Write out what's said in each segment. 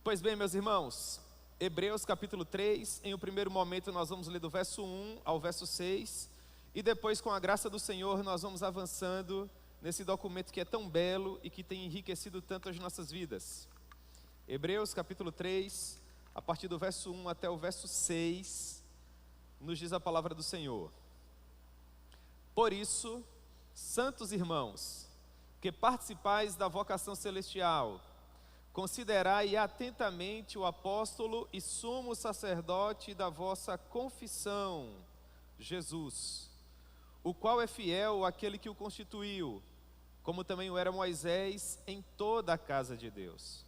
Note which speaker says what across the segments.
Speaker 1: Pois bem, meus irmãos, Hebreus capítulo 3, em um primeiro momento nós vamos ler do verso 1 ao verso 6, e depois, com a graça do Senhor, nós vamos avançando nesse documento que é tão belo e que tem enriquecido tanto as nossas vidas. Hebreus capítulo 3, a partir do verso 1 até o verso 6, nos diz a palavra do Senhor. Por isso, santos irmãos, que participais da vocação celestial, considerai atentamente o apóstolo e sumo sacerdote da vossa confissão, Jesus, o qual é fiel àquele que o constituiu, como também o era Moisés em toda a casa de Deus.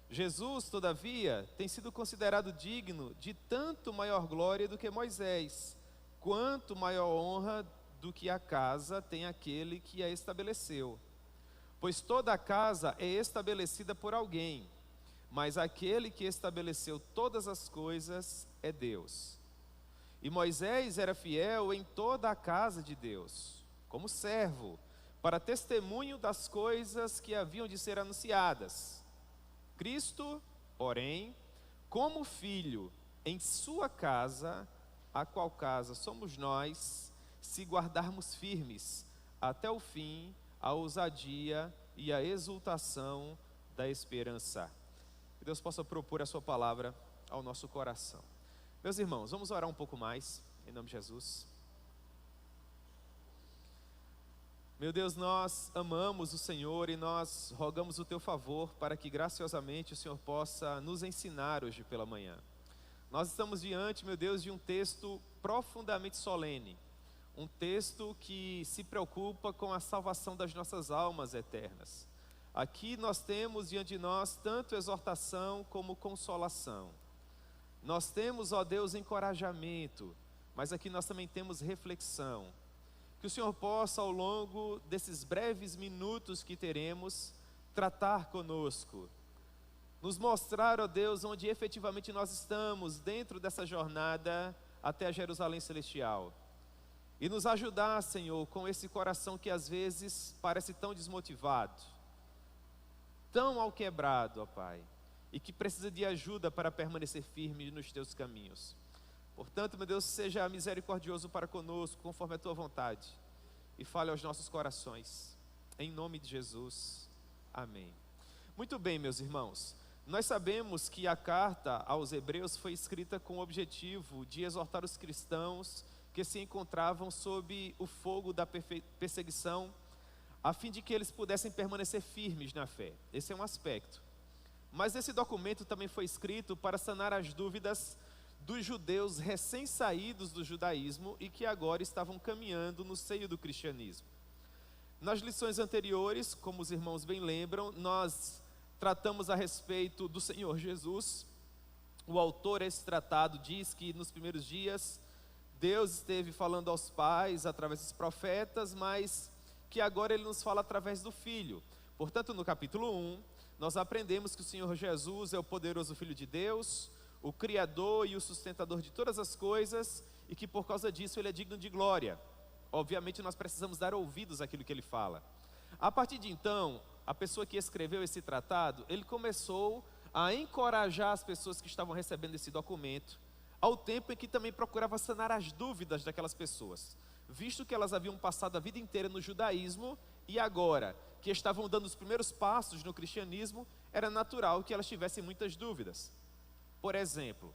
Speaker 1: Jesus, todavia, tem sido considerado digno de tanto maior glória do que Moisés, quanto maior honra do que a casa tem aquele que a estabeleceu. Pois toda a casa é estabelecida por alguém, mas aquele que estabeleceu todas as coisas é Deus. E Moisés era fiel em toda a casa de Deus, como servo, para testemunho das coisas que haviam de ser anunciadas. Cristo, porém, como filho em sua casa, a qual casa somos nós, se guardarmos firmes até o fim a ousadia e a exultação da esperança. Que Deus possa propor a sua palavra ao nosso coração. Meus irmãos, vamos orar um pouco mais, em nome de Jesus. Meu Deus, nós amamos o Senhor e nós rogamos o teu favor para que graciosamente o Senhor possa nos ensinar hoje pela manhã. Nós estamos diante, meu Deus, de um texto profundamente solene, um texto que se preocupa com a salvação das nossas almas eternas. Aqui nós temos diante de nós tanto exortação como consolação. Nós temos, ó Deus, encorajamento, mas aqui nós também temos reflexão. Que o Senhor possa, ao longo desses breves minutos que teremos, tratar conosco, nos mostrar, ó Deus, onde efetivamente nós estamos dentro dessa jornada até a Jerusalém Celestial. E nos ajudar, Senhor, com esse coração que às vezes parece tão desmotivado, tão alquebrado, ó Pai, e que precisa de ajuda para permanecer firme nos teus caminhos. Portanto, meu Deus, seja misericordioso para conosco, conforme a tua vontade, e fale aos nossos corações, em nome de Jesus, amém. Muito bem, meus irmãos, nós sabemos que a carta aos Hebreus foi escrita com o objetivo de exortar os cristãos que se encontravam sob o fogo da perseguição, a fim de que eles pudessem permanecer firmes na fé. Esse é um aspecto. Mas esse documento também foi escrito para sanar as dúvidas dos judeus recém-saídos do judaísmo e que agora estavam caminhando no seio do cristianismo. Nas lições anteriores, como os irmãos bem lembram, nós tratamos a respeito do Senhor Jesus. O autor desse tratado diz que nos primeiros dias Deus esteve falando aos pais através dos profetas, mas que agora Ele nos fala através do Filho. Portanto, no capítulo 1, nós aprendemos que o Senhor Jesus é o poderoso Filho de Deus, o Criador e o sustentador de todas as coisas, e que por causa disso Ele é digno de glória. Obviamente nós precisamos dar ouvidos àquilo que Ele fala. A partir de então, a pessoa que escreveu esse tratado, ele começou a encorajar as pessoas que estavam recebendo esse documento, ao tempo em que também procurava sanar as dúvidas daquelas pessoas, visto que elas haviam passado a vida inteira no judaísmo e agora que estavam dando os primeiros passos no cristianismo, era natural que elas tivessem muitas dúvidas. Por exemplo,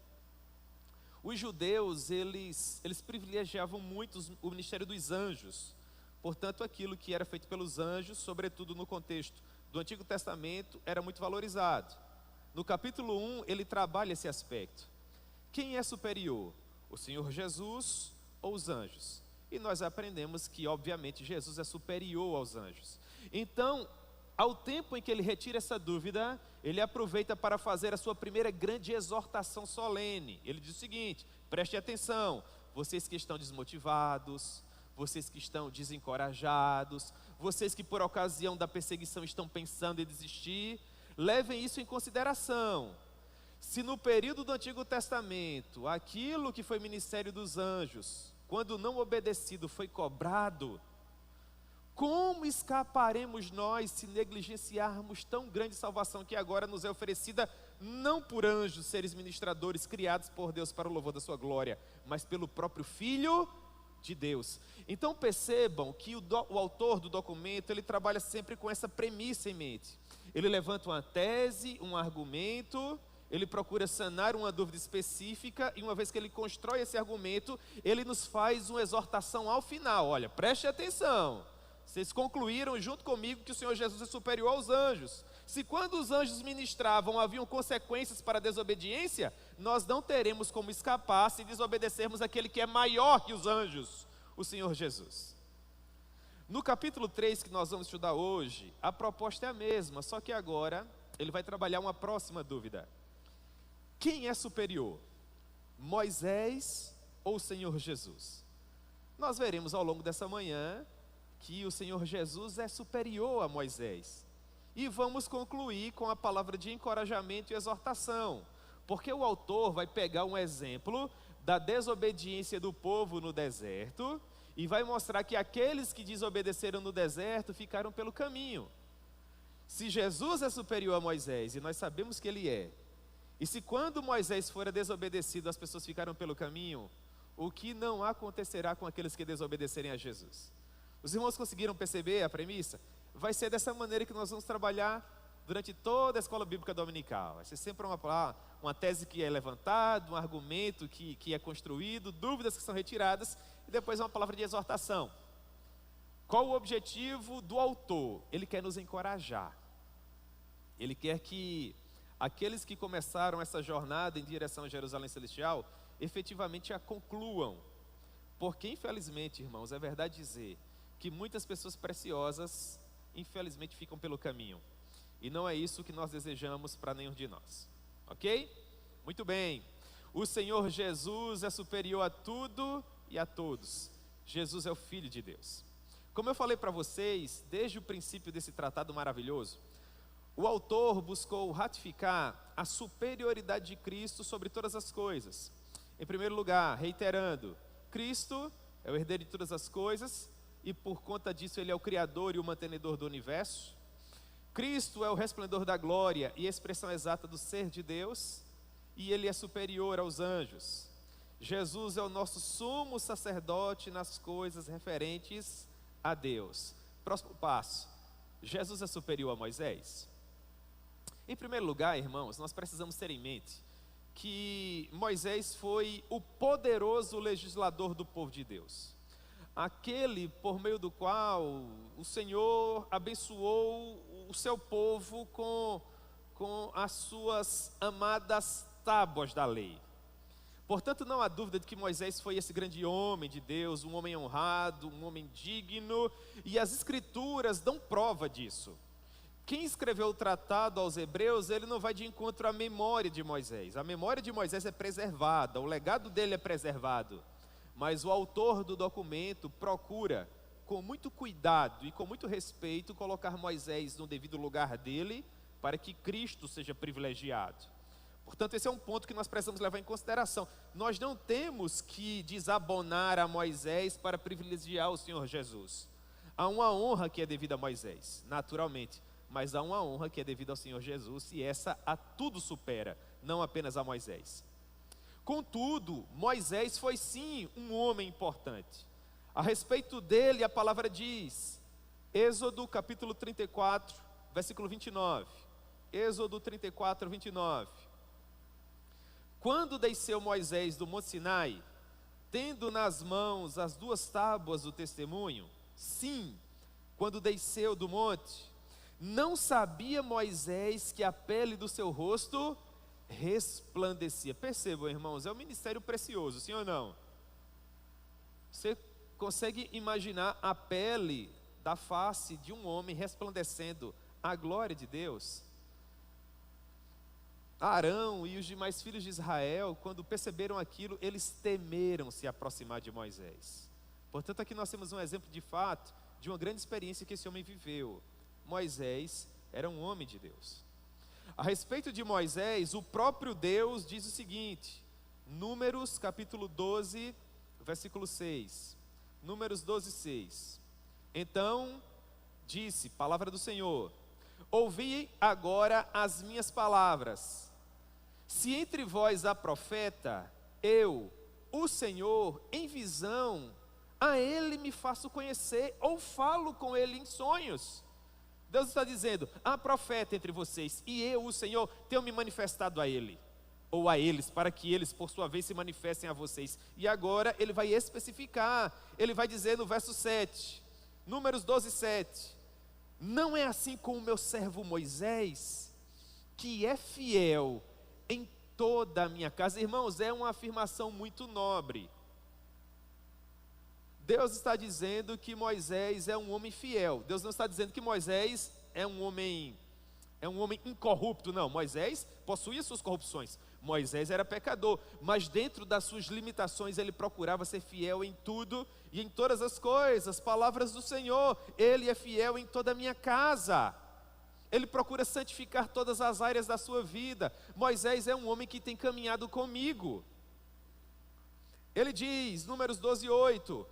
Speaker 1: os judeus, eles privilegiavam muito o ministério dos anjos. Portanto, aquilo que era feito pelos anjos, sobretudo no contexto do Antigo Testamento, era muito valorizado. No capítulo 1, ele trabalha esse aspecto. Quem é superior? O Senhor Jesus ou os anjos? E nós aprendemos que, obviamente, Jesus é superior aos anjos. Então, ao tempo em que ele retira essa dúvida, ele aproveita para fazer a sua primeira grande exortação solene. Ele diz o seguinte: preste atenção, vocês que estão desmotivados, vocês que estão desencorajados, vocês que por ocasião da perseguição estão pensando em desistir, levem isso em consideração. Se no período do Antigo Testamento, aquilo que foi ministério dos anjos, quando não obedecido, foi cobrado, como escaparemos nós se negligenciarmos tão grande salvação que agora nos é oferecida não por anjos, seres ministradores criados por Deus para o louvor da sua glória, mas pelo próprio Filho de Deus. Então percebam que o autor do documento, ele trabalha sempre com essa premissa em mente. Ele levanta uma tese, um argumento, ele procura sanar uma dúvida específica, e uma vez que ele constrói esse argumento, ele nos faz uma exortação ao final. Olha, preste atenção, vocês concluíram junto comigo que o Senhor Jesus é superior aos anjos. Se quando os anjos ministravam haviam consequências para a desobediência, nós não teremos como escapar se desobedecermos aquele que é maior que os anjos, o Senhor Jesus. No capítulo 3 que nós vamos estudar hoje, a proposta é a mesma, só que agora ele vai trabalhar uma próxima dúvida. Quem é superior? Moisés ou o Senhor Jesus? Nós veremos ao longo dessa manhã que o Senhor Jesus é superior a Moisés. E vamos concluir com a palavra de encorajamento e exortação, porque o autor vai pegar um exemplo da desobediência do povo no deserto e vai mostrar que aqueles que desobedeceram no deserto ficaram pelo caminho. Se Jesus é superior a Moisés, e nós sabemos que ele é, e se quando Moisés fora desobedecido as pessoas ficaram pelo caminho, o que não acontecerá com aqueles que desobedecerem a Jesus? Os irmãos conseguiram perceber a premissa? Vai ser dessa maneira que nós vamos trabalhar durante toda a escola bíblica dominical. Vai ser sempre uma tese que é levantada, um argumento que é construído, dúvidas que são retiradas, e depois uma palavra de exortação. Qual o objetivo do autor? Ele quer nos encorajar. Ele quer que aqueles que começaram essa jornada em direção a Jerusalém Celestial, efetivamente a concluam. Porque infelizmente, irmãos, é verdade dizer que muitas pessoas preciosas infelizmente ficam pelo caminho, e não é isso que nós desejamos para nenhum de nós, ok? Muito bem, o Senhor Jesus é superior a tudo e a todos. Jesus é o Filho de Deus. Como eu falei para vocês, desde o princípio desse tratado maravilhoso, o autor buscou ratificar a superioridade de Cristo sobre todas as coisas. Em primeiro lugar, reiterando, Cristo é o herdeiro de todas as coisas, e por conta disso ele é o Criador e o mantenedor do universo. Cristo é o resplendor da glória e a expressão exata do ser de Deus, e ele é superior aos anjos. Jesus é o nosso sumo sacerdote nas coisas referentes a Deus. Próximo passo, Jesus é superior a Moisés? Em primeiro lugar, irmãos, nós precisamos ter em mente que Moisés foi o poderoso legislador do povo de Deus. Aquele por meio do qual o Senhor abençoou o seu povo com as suas amadas tábuas da lei. Portanto, não há dúvida de que Moisés foi esse grande homem de Deus, um homem honrado, um homem digno, e as Escrituras dão prova disso. Quem escreveu o tratado aos Hebreus, ele não vai de encontro à memória de Moisés. A memória de Moisés é preservada, o legado dele é preservado. Mas o autor do documento procura, com muito cuidado e com muito respeito, colocar Moisés no devido lugar dele, para que Cristo seja privilegiado. Portanto, esse é um ponto que nós precisamos levar em consideração. Nós não temos que desabonar a Moisés para privilegiar o Senhor Jesus. Há uma honra que é devida a Moisés, naturalmente, mas há uma honra que é devida ao Senhor Jesus, e essa a tudo supera, não apenas a Moisés. Contudo, Moisés foi sim um homem importante. A respeito dele, a palavra diz, Êxodo capítulo 34, versículo 29. Êxodo 34, 29. Quando desceu Moisés do Monte Sinai, tendo nas mãos as 2 tábuas do testemunho, sim, quando desceu do monte, não sabia Moisés que a pele do seu rosto resplandecia. Percebam, irmãos, é um ministério precioso, sim ou não? Você consegue imaginar a pele da face de um homem resplandecendo a glória de Deus? Arão e os demais filhos de Israel, quando perceberam aquilo, eles temeram se aproximar de Moisés. Portanto, aqui nós temos um exemplo de fato de uma grande experiência que esse homem viveu. Moisés era um homem de Deus. A respeito de Moisés, o próprio Deus diz o seguinte, Números capítulo 12, versículo 6. Números 12, 6. Então disse, palavra do Senhor, ouvi agora as minhas palavras, Se entre vós há profeta, eu, o Senhor, em visão, a ele me faço conhecer, ou falo com ele em sonhos. Deus está dizendo, há profeta entre vocês, e eu, o Senhor, tenho me manifestado a ele, ou a eles, para que eles, por sua vez, se manifestem a vocês. E agora ele vai especificar, ele vai dizer no verso 7, Números 12, 7, não é assim com o meu servo Moisés, que é fiel em toda a minha casa. Irmãos, é uma afirmação muito nobre. Deus está dizendo que Moisés é um homem fiel. Deus não está dizendo que Moisés é um homem incorrupto, não. Moisés possuía suas corrupções. Moisés era pecador, mas dentro das suas limitações ele procurava ser fiel em tudo e em todas as coisas. Palavras do Senhor, ele é fiel em toda a minha casa. Ele procura santificar todas as áreas da sua vida. Moisés é um homem que tem caminhado comigo. Ele diz, Números 12, 8,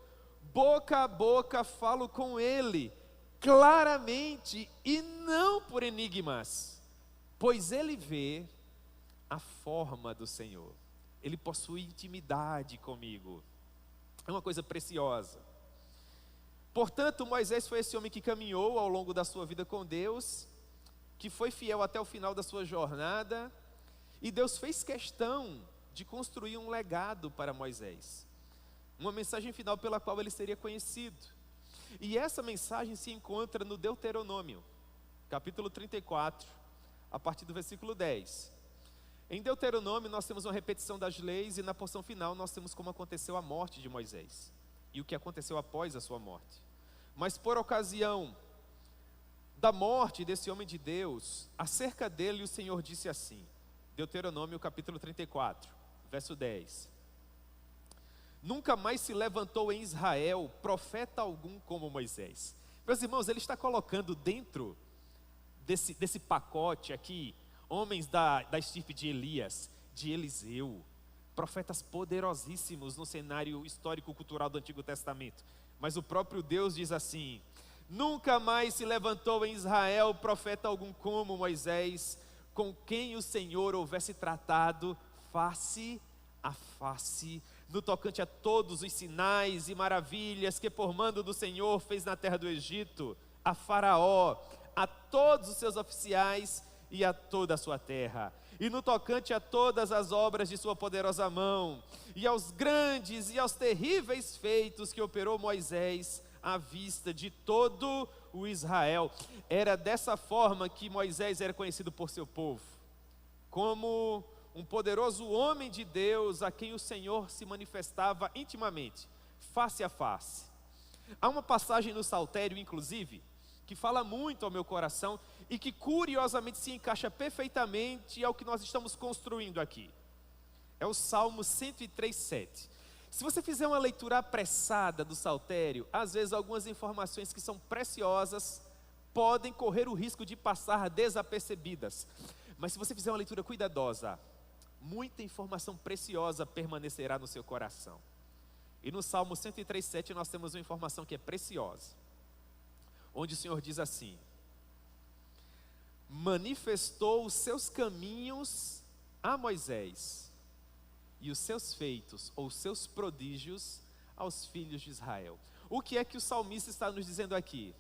Speaker 1: boca a boca falo com ele, claramente e não por enigmas, pois ele vê a forma do Senhor. Ele possui intimidade comigo. É uma coisa preciosa. Portanto, Moisés foi esse homem que caminhou ao longo da sua vida com Deus, que foi fiel até o final da sua jornada, e Deus fez questão de construir um legado para Moisés, uma mensagem final pela qual ele seria conhecido. E essa mensagem se encontra no Deuteronômio, capítulo 34, a partir do versículo 10. Em Deuteronômio nós temos uma repetição das leis, e na porção final nós temos como aconteceu a morte de Moisés, e o que aconteceu após a sua morte. Mas por ocasião da morte desse homem de Deus, acerca dele o Senhor disse assim, Deuteronômio capítulo 34, verso 10. Nunca mais se levantou em Israel profeta algum como Moisés. Meus irmãos, ele está colocando dentro desse pacote aqui, homens da estirpe de Elias, de Eliseu, profetas poderosíssimos no cenário histórico-cultural do Antigo Testamento. Mas o próprio Deus diz assim, nunca mais se levantou em Israel profeta algum como Moisés, com quem o Senhor houvesse tratado face a face, no tocante a todos os sinais e maravilhas que por mando do Senhor fez na terra do Egito, a Faraó, a todos os seus oficiais e a toda a sua terra, e no tocante a todas as obras de sua poderosa mão, e aos grandes e aos terríveis feitos que operou Moisés à vista de todo o Israel. Era dessa forma que Moisés era conhecido por seu povo, como um poderoso homem de Deus a quem o Senhor se manifestava intimamente, face a face. Há uma passagem no Saltério, inclusive, que fala muito ao meu coração e que curiosamente se encaixa perfeitamente ao que nós estamos construindo aqui. É o Salmo 103, 7. Se você fizer uma leitura apressada do Saltério, às vezes algumas informações que são preciosas podem correr o risco de passar desapercebidas. Mas se você fizer uma leitura cuidadosa, muita informação preciosa permanecerá no seu coração. E no Salmo 103, 7 nós temos uma informação que é preciosa, onde o Senhor diz assim: manifestou os seus caminhos a Moisés, e os seus feitos, ou seus prodígios, aos filhos de Israel. O que é que o salmista está nos dizendo aqui?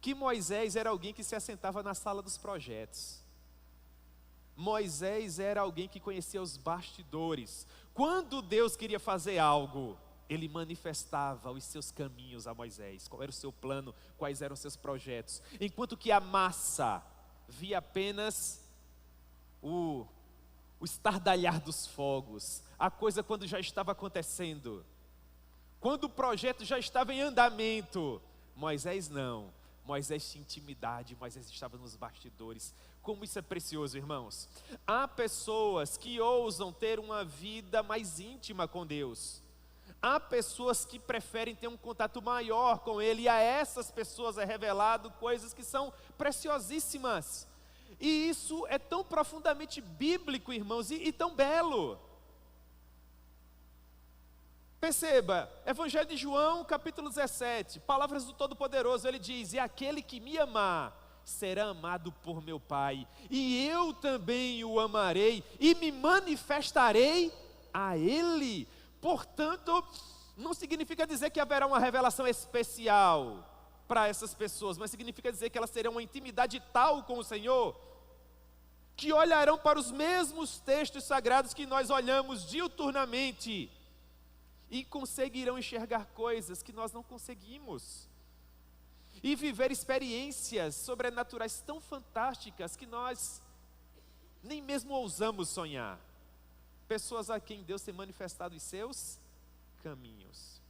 Speaker 1: Que Moisés era alguém que se assentava na sala dos projetos. Moisés era alguém que conhecia os bastidores. Quando Deus queria fazer algo, ele manifestava os seus caminhos a Moisés. Qual era o seu plano, quais eram os seus projetos. Enquanto que a massa via apenas o estardalhar dos fogos, a coisa quando já estava acontecendo, quando o projeto já estava em andamento. Moisés não, Moisés tinha intimidade, Moisés estava nos bastidores. Como isso é precioso, irmãos. Há pessoas que ousam ter uma vida mais íntima com Deus. Há pessoas que preferem ter um contato maior com Ele, e a essas pessoas é revelado coisas que são preciosíssimas. E isso é tão profundamente bíblico, irmãos, e tão belo. Perceba, Evangelho de João, capítulo 17, palavras do Todo-Poderoso, ele diz: e aquele que me amar, será amado por meu Pai, e eu também o amarei e me manifestarei a Ele. Portanto, não significa dizer que haverá uma revelação especial para essas pessoas, mas significa dizer que elas terão uma intimidade tal com o Senhor, que olharão para os mesmos textos sagrados que nós olhamos diuturnamente, e conseguirão enxergar coisas que nós não conseguimos, e viver experiências sobrenaturais tão fantásticas que nós nem mesmo ousamos sonhar. Pessoas a quem Deus tem manifestado os seus caminhos.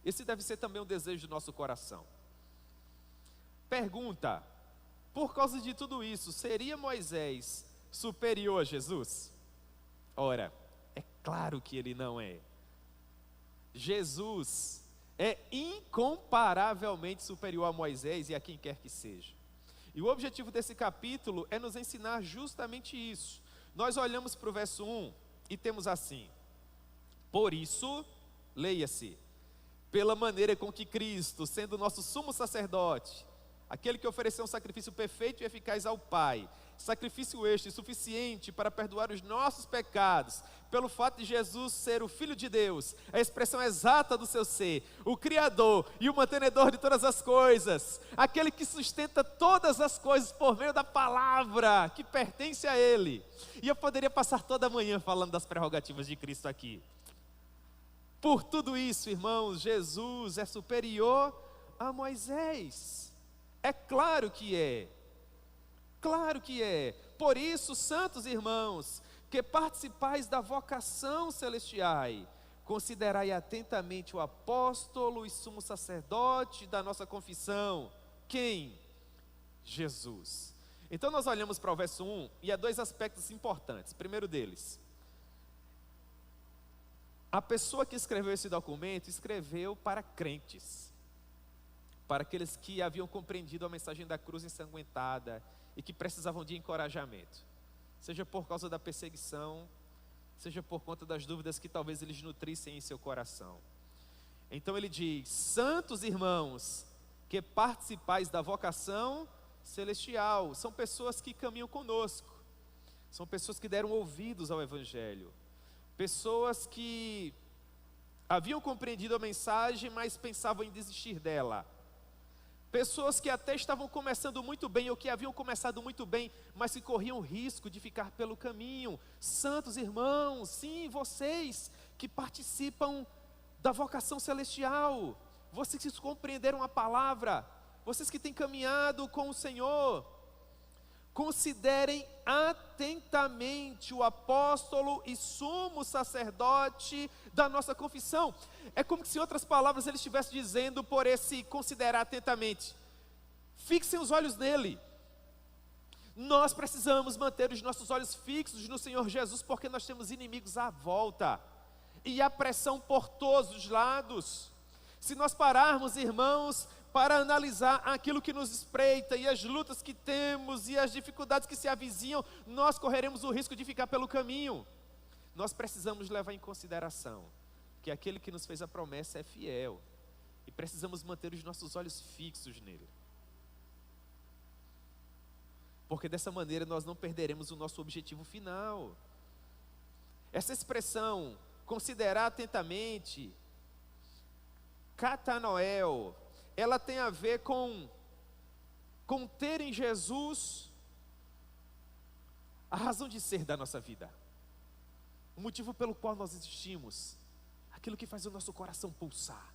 Speaker 1: Esse deve ser também um desejo do nosso coração. Pergunta: por causa de tudo isso, seria Moisés superior a Jesus? Ora, é claro que ele não é. Jesus é incomparavelmente superior a Moisés e a quem quer que seja. E o objetivo desse capítulo é nos ensinar justamente isso. Nós olhamos para o verso 1 e temos assim: por isso, leia-se, pela maneira com que Cristo, sendo nosso sumo sacerdote, aquele que ofereceu um sacrifício perfeito e eficaz ao Pai, sacrifício este suficiente para perdoar os nossos pecados, pelo fato de Jesus ser o Filho de Deus, a expressão exata do seu ser, o Criador e o mantenedor de todas as coisas, aquele que sustenta todas as coisas por meio da palavra que pertence a Ele. E eu poderia passar toda a manhã falando das prerrogativas de Cristo aqui. Por tudo isso, irmãos, Jesus é superior a Moisés. É claro que é. Claro que é. Por isso, santos irmãos, que participais da vocação celestial, considerai atentamente o apóstolo e sumo sacerdote da nossa confissão. Quem? Jesus. Então nós olhamos para o verso 1 e há dois aspectos importantes. Primeiro deles, a pessoa que escreveu esse documento escreveu para crentes, para aqueles que haviam compreendido a mensagem da cruz ensanguentada e que precisavam de encorajamento, seja por causa da perseguição, seja por conta das dúvidas que talvez eles nutrissem em seu coração. Então ele diz: santos irmãos, que participais da vocação celestial. São pessoas que caminham conosco, são pessoas que deram ouvidos ao Evangelho, pessoas que haviam compreendido a mensagem, mas pensavam em desistir dela. Pessoas que até estavam começando muito bem, ou que haviam começado muito bem, mas que corriam risco de ficar pelo caminho. Santos irmãos, sim, vocês que participam da vocação celestial, vocês que compreenderam a palavra, vocês que têm caminhado com o Senhor, considerem atentamente o apóstolo e sumo sacerdote da nossa confissão. É como se, em outras palavras, ele estivesse dizendo, por esse considerar atentamente, fixem os olhos nele. Nós precisamos manter os nossos olhos fixos no Senhor Jesus, porque nós temos inimigos à volta, e a pressão por todos os lados. Se nós pararmos, irmãos, para analisar aquilo que nos espreita, e as lutas que temos, e as dificuldades que se avizinham, nós correremos o risco de ficar pelo caminho. Nós precisamos levar em consideração que aquele que nos fez a promessa é fiel, e precisamos manter os nossos olhos fixos nele, porque dessa maneira nós não perderemos o nosso objetivo final. Essa expressão, considerar atentamente, catanoel, ela tem a ver com ter em Jesus a razão de ser da nossa vida, o motivo pelo qual nós existimos, aquilo que faz o nosso coração pulsar.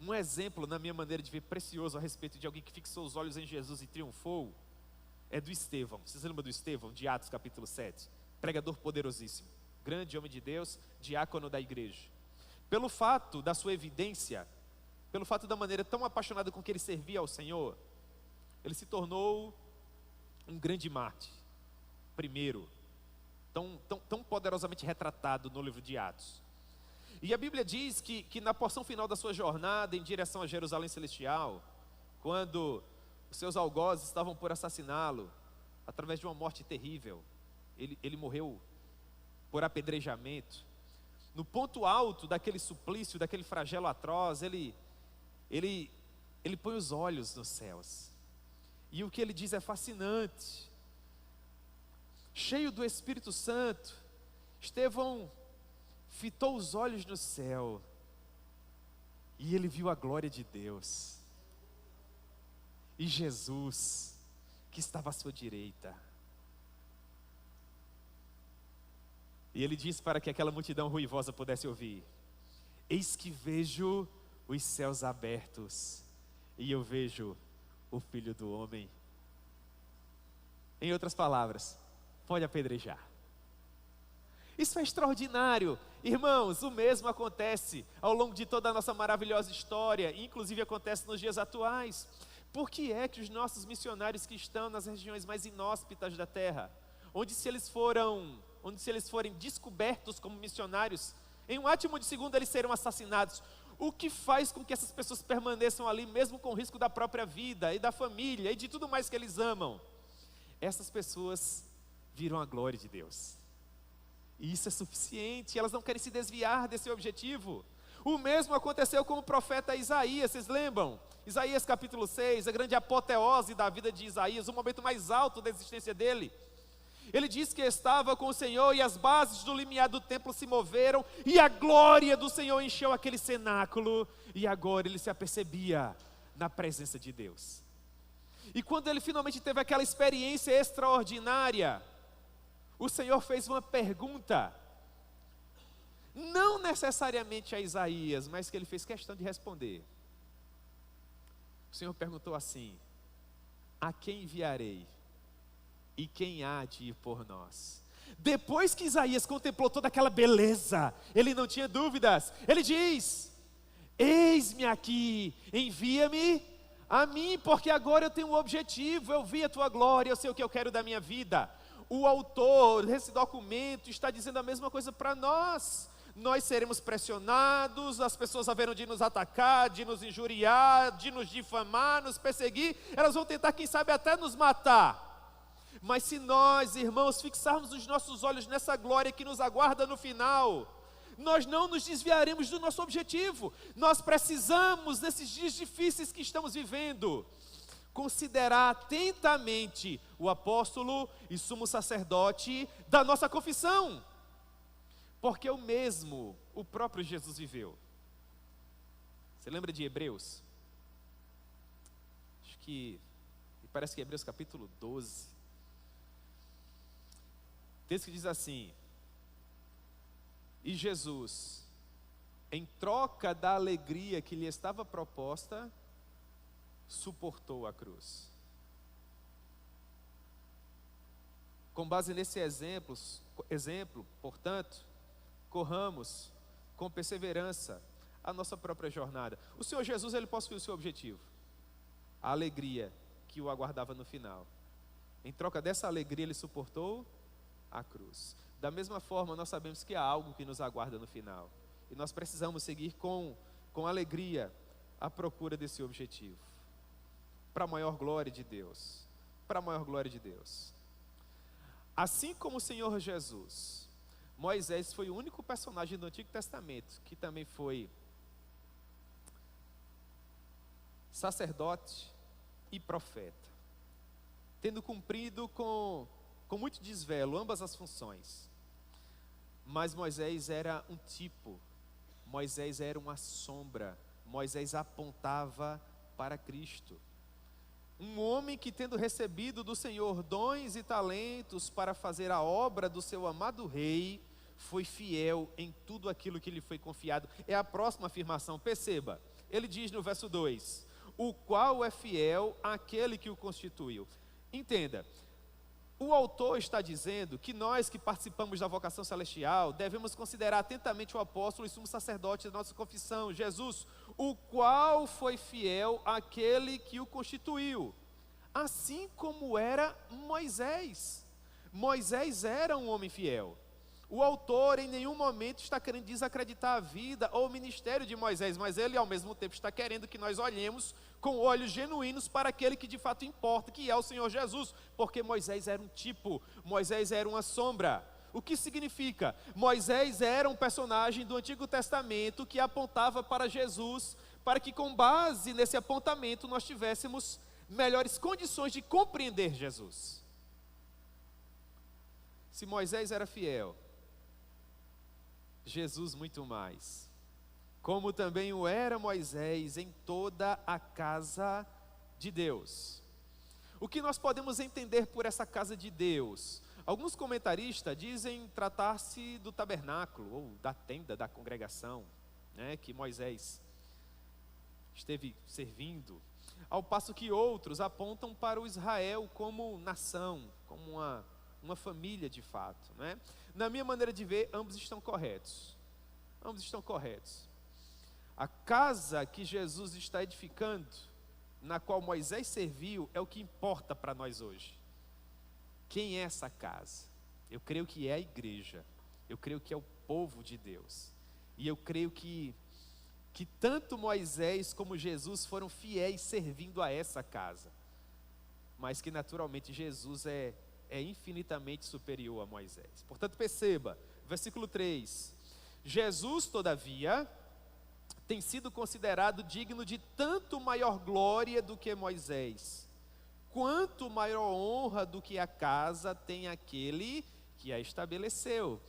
Speaker 1: Um exemplo, na minha maneira de ver, precioso a respeito de alguém que fixou os olhos em Jesus e triunfou, é do Estevão. Vocês lembram do Estevão, de Atos capítulo 7? Pregador poderosíssimo, grande homem de Deus, diácono da igreja. Pelo fato da sua evidência, pelo fato da maneira tão apaixonada com que ele servia ao Senhor, ele se tornou um grande mártir, primeiro, tão poderosamente retratado no livro de Atos. E a Bíblia diz que na porção final da sua jornada em direção a Jerusalém Celestial, quando os seus algozes estavam por assassiná-lo, através de uma morte terrível, ele morreu por apedrejamento. No ponto alto daquele suplício, daquele flagelo atroz, ele põe os olhos nos céus. E o que ele diz é fascinante. Cheio do Espírito Santo, Estevão fitou os olhos no céu e ele viu a glória de Deus e Jesus que estava à sua direita. E ele disse para que aquela multidão ruivosa pudesse ouvir: eis que vejo os céus abertos e eu vejo o Filho do Homem. Em outras palavras, pode apedrejar. Isso é extraordinário. Irmãos, o mesmo acontece ao longo de toda a nossa maravilhosa história, inclusive acontece nos dias atuais. Por que é que os nossos missionários que estão nas regiões mais inóspitas da terra, onde se eles forem descobertos como missionários, em um átimo de segundo eles serão assassinados? O que faz com que essas pessoas permaneçam ali, mesmo com o risco da própria vida e da família e de tudo mais que eles amam? Essas pessoas viram a glória de Deus. E isso é suficiente, elas não querem se desviar desse objetivo. O mesmo aconteceu com o profeta Isaías, vocês lembram? Isaías capítulo 6, a grande apoteose da vida de Isaías, o momento mais alto da existência dele. Ele diz que estava com o Senhor e as bases do limiar do templo se moveram e a glória do Senhor encheu aquele cenáculo e agora ele se apercebia na presença de Deus. E quando ele finalmente teve aquela experiência extraordinária, o Senhor fez uma pergunta, não necessariamente a Isaías, mas que ele fez questão de responder. O Senhor perguntou assim: a quem enviarei? E quem há de ir por nós? Depois que Isaías contemplou toda aquela beleza, ele não tinha dúvidas. Ele diz: eis-me aqui, envia-me a mim, porque agora eu tenho um objetivo, eu vi a tua glória, eu sei o que eu quero da minha vida. O autor desse documento está dizendo a mesma coisa para nós. Nós seremos pressionados, as pessoas haverão de nos atacar, de nos injuriar, de nos difamar, nos perseguir. Elas vão tentar, quem sabe, até nos matar. Mas se nós, irmãos, fixarmos os nossos olhos nessa glória que nos aguarda no final, nós não nos desviaremos do nosso objetivo. Nós precisamos, nesses dias difíceis que estamos vivendo, considerar atentamente o apóstolo e sumo sacerdote da nossa confissão, porque o próprio Jesus viveu. Você lembra de Hebreus? Parece que Hebreus capítulo 12. O texto que diz assim: e Jesus, em troca da alegria que lhe estava proposta, suportou a cruz. Com base nesse exemplo, portanto, corramos com perseverança a nossa própria jornada. O Senhor Jesus, ele possuiu o seu objetivo, a alegria que o aguardava no final. Em troca dessa alegria, ele suportou a cruz. Da mesma forma, nós sabemos que há algo que nos aguarda no final, e nós precisamos seguir com alegria à procura desse objetivo, para a maior glória de Deus, para a maior glória de Deus. Assim como o Senhor Jesus, Moisés foi o único personagem do Antigo Testamento que também foi sacerdote e profeta, tendo cumprido com muito desvelo ambas as funções. Mas Moisés era um tipo, Moisés era uma sombra, Moisés apontava para Cristo. Um homem que, tendo recebido do Senhor dons e talentos para fazer a obra do seu amado rei, foi fiel em tudo aquilo que lhe foi confiado. É a próxima afirmação, perceba. Ele diz no verso 2: o qual é fiel àquele que o constituiu. Entenda, o autor está dizendo que nós que participamos da vocação celestial devemos considerar atentamente o apóstolo e sumo sacerdote da nossa confissão, Jesus, o qual foi fiel àquele que o constituiu, assim como era Moisés. Moisés era um homem fiel. O autor em nenhum momento está querendo desacreditar a vida ou o ministério de Moisés, mas ele ao mesmo tempo está querendo que nós olhemos com olhos genuínos para aquele que de fato importa, que é o Senhor Jesus, porque Moisés era um tipo, Moisés era uma sombra. O que significa? Moisés era um personagem do Antigo Testamento que apontava para Jesus, para que com base nesse apontamento nós tivéssemos melhores condições de compreender Jesus. Se Moisés era fiel, Jesus muito mais, como também o era Moisés em toda a casa de Deus. O que nós podemos entender por essa casa de Deus? Alguns comentaristas dizem tratar-se do tabernáculo, ou da tenda da congregação, que Moisés esteve servindo, ao passo que outros apontam para o Israel como nação, como uma família de fato. Na minha maneira de ver, ambos estão corretos. Ambos estão corretos. A casa que Jesus está edificando, na qual Moisés serviu, é o que importa para nós hoje. Quem é essa casa? Eu creio que é a igreja. Eu creio que é o povo de Deus. E eu creio que tanto Moisés como Jesus foram fiéis servindo a essa casa. Mas que naturalmente Jesus é infinitamente superior a Moisés. Portanto, perceba, versículo 3. Jesus, todavia, tem sido considerado digno de tanto maior glória do que Moisés, quanto maior honra do que a casa tem aquele que a estabeleceu.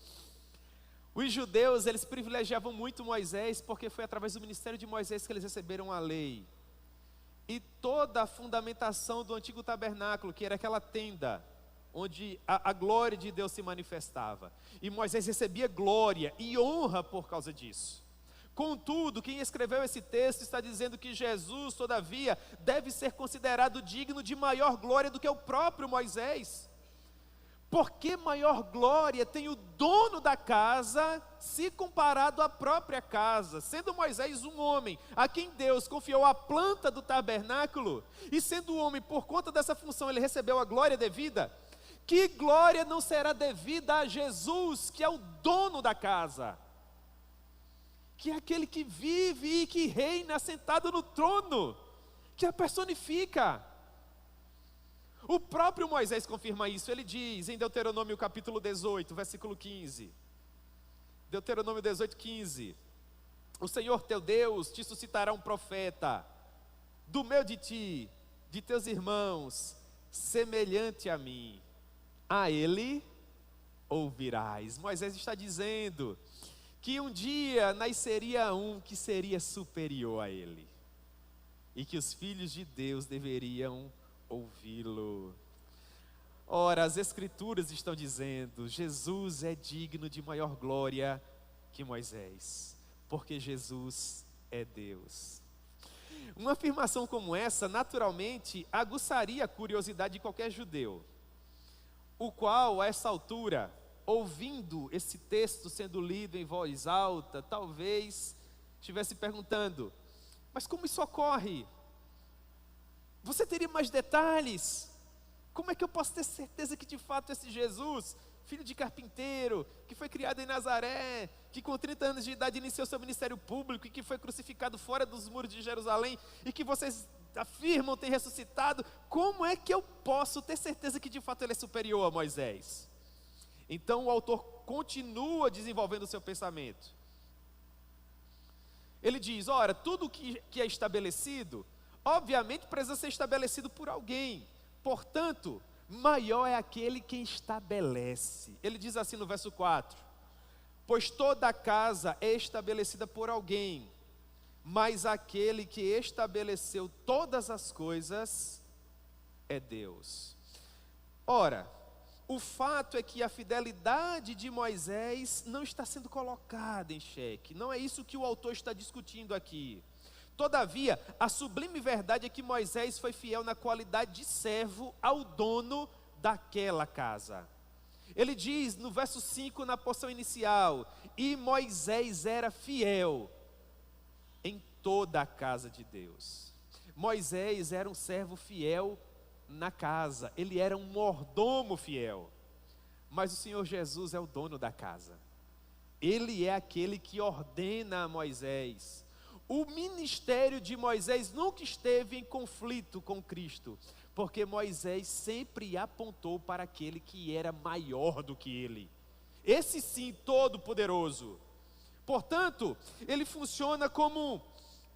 Speaker 1: Os judeus, eles privilegiavam muito Moisés, porque foi através do ministério de Moisés que eles receberam a lei. E toda a fundamentação do antigo tabernáculo, que era aquela tenda, onde a glória de Deus se manifestava. E Moisés recebia glória e honra por causa disso. Contudo, quem escreveu esse texto está dizendo que Jesus, todavia, deve ser considerado digno de maior glória do que o próprio Moisés. Porque maior glória tem o dono da casa, se comparado à própria casa, sendo Moisés um homem, a quem Deus confiou a planta do tabernáculo, e sendo homem, por conta dessa função, ele recebeu a glória devida. Que glória não será devida a Jesus, que é o dono da casa, que é aquele que vive e que reina sentado no trono, que a personifica. O próprio Moisés confirma isso. Ele diz em Deuteronômio capítulo 18, versículo 15. Deuteronômio 18, 15. O Senhor teu Deus te suscitará um profeta, do meio de ti, de teus irmãos, semelhante a mim. A ele ouvirás. Moisés está dizendo que um dia nasceria um que seria superior a ele, e que os filhos de Deus deveriam ouvi-lo. Ora, as escrituras estão dizendo, Jesus é digno de maior glória que Moisés, porque Jesus é Deus. Uma afirmação como essa, naturalmente, aguçaria a curiosidade de qualquer judeu, o qual, a essa altura, ouvindo esse texto sendo lido em voz alta, talvez estivesse perguntando, mas como isso ocorre? Você teria mais detalhes? Como é que eu posso ter certeza que de fato esse Jesus, filho de carpinteiro, que foi criado em Nazaré, que com 30 anos de idade iniciou seu ministério público e que foi crucificado fora dos muros de Jerusalém e que vocês afirmam ter ressuscitado, como é que eu posso ter certeza que de fato ele é superior a Moisés? Então o autor continua desenvolvendo o seu pensamento. Ele diz, ora, tudo que é estabelecido, obviamente precisa ser estabelecido por alguém. Portanto, maior é aquele que estabelece. Ele diz assim no verso 4, pois toda casa é estabelecida por alguém, mas aquele que estabeleceu todas as coisas é Deus. Ora, o fato é que a fidelidade de Moisés não está sendo colocada em xeque. Não é isso que o autor está discutindo aqui. Todavia, a sublime verdade é que Moisés foi fiel na qualidade de servo ao dono daquela casa. Ele diz no verso 5, na porção inicial, e Moisés era fiel em toda a casa de Deus. Moisés era um servo fiel na casa, ele era um mordomo fiel, mas o Senhor Jesus é o dono da casa, ele é aquele que ordena a Moisés. O ministério de Moisés nunca esteve em conflito com Cristo, porque Moisés sempre apontou para aquele que era maior do que ele, esse sim todo poderoso. Portanto, ele funciona como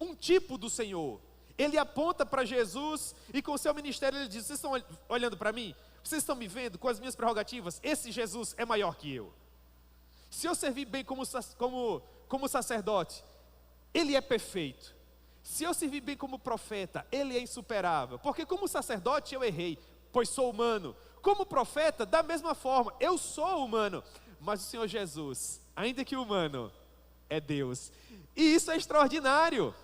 Speaker 1: um tipo do Senhor. ele aponta para Jesus e com o seu ministério ele diz: vocês estão olhando para mim? Vocês estão me vendo com as minhas prerrogativas? Esse Jesus é maior que eu. Se eu servir bem como sacerdote, ele é perfeito. Se eu servir bem como profeta, ele é insuperável. Porque como sacerdote eu errei, pois sou humano. Como profeta, da mesma forma, eu sou humano. Mas o Senhor Jesus, ainda que humano, é Deus. E isso é extraordinário.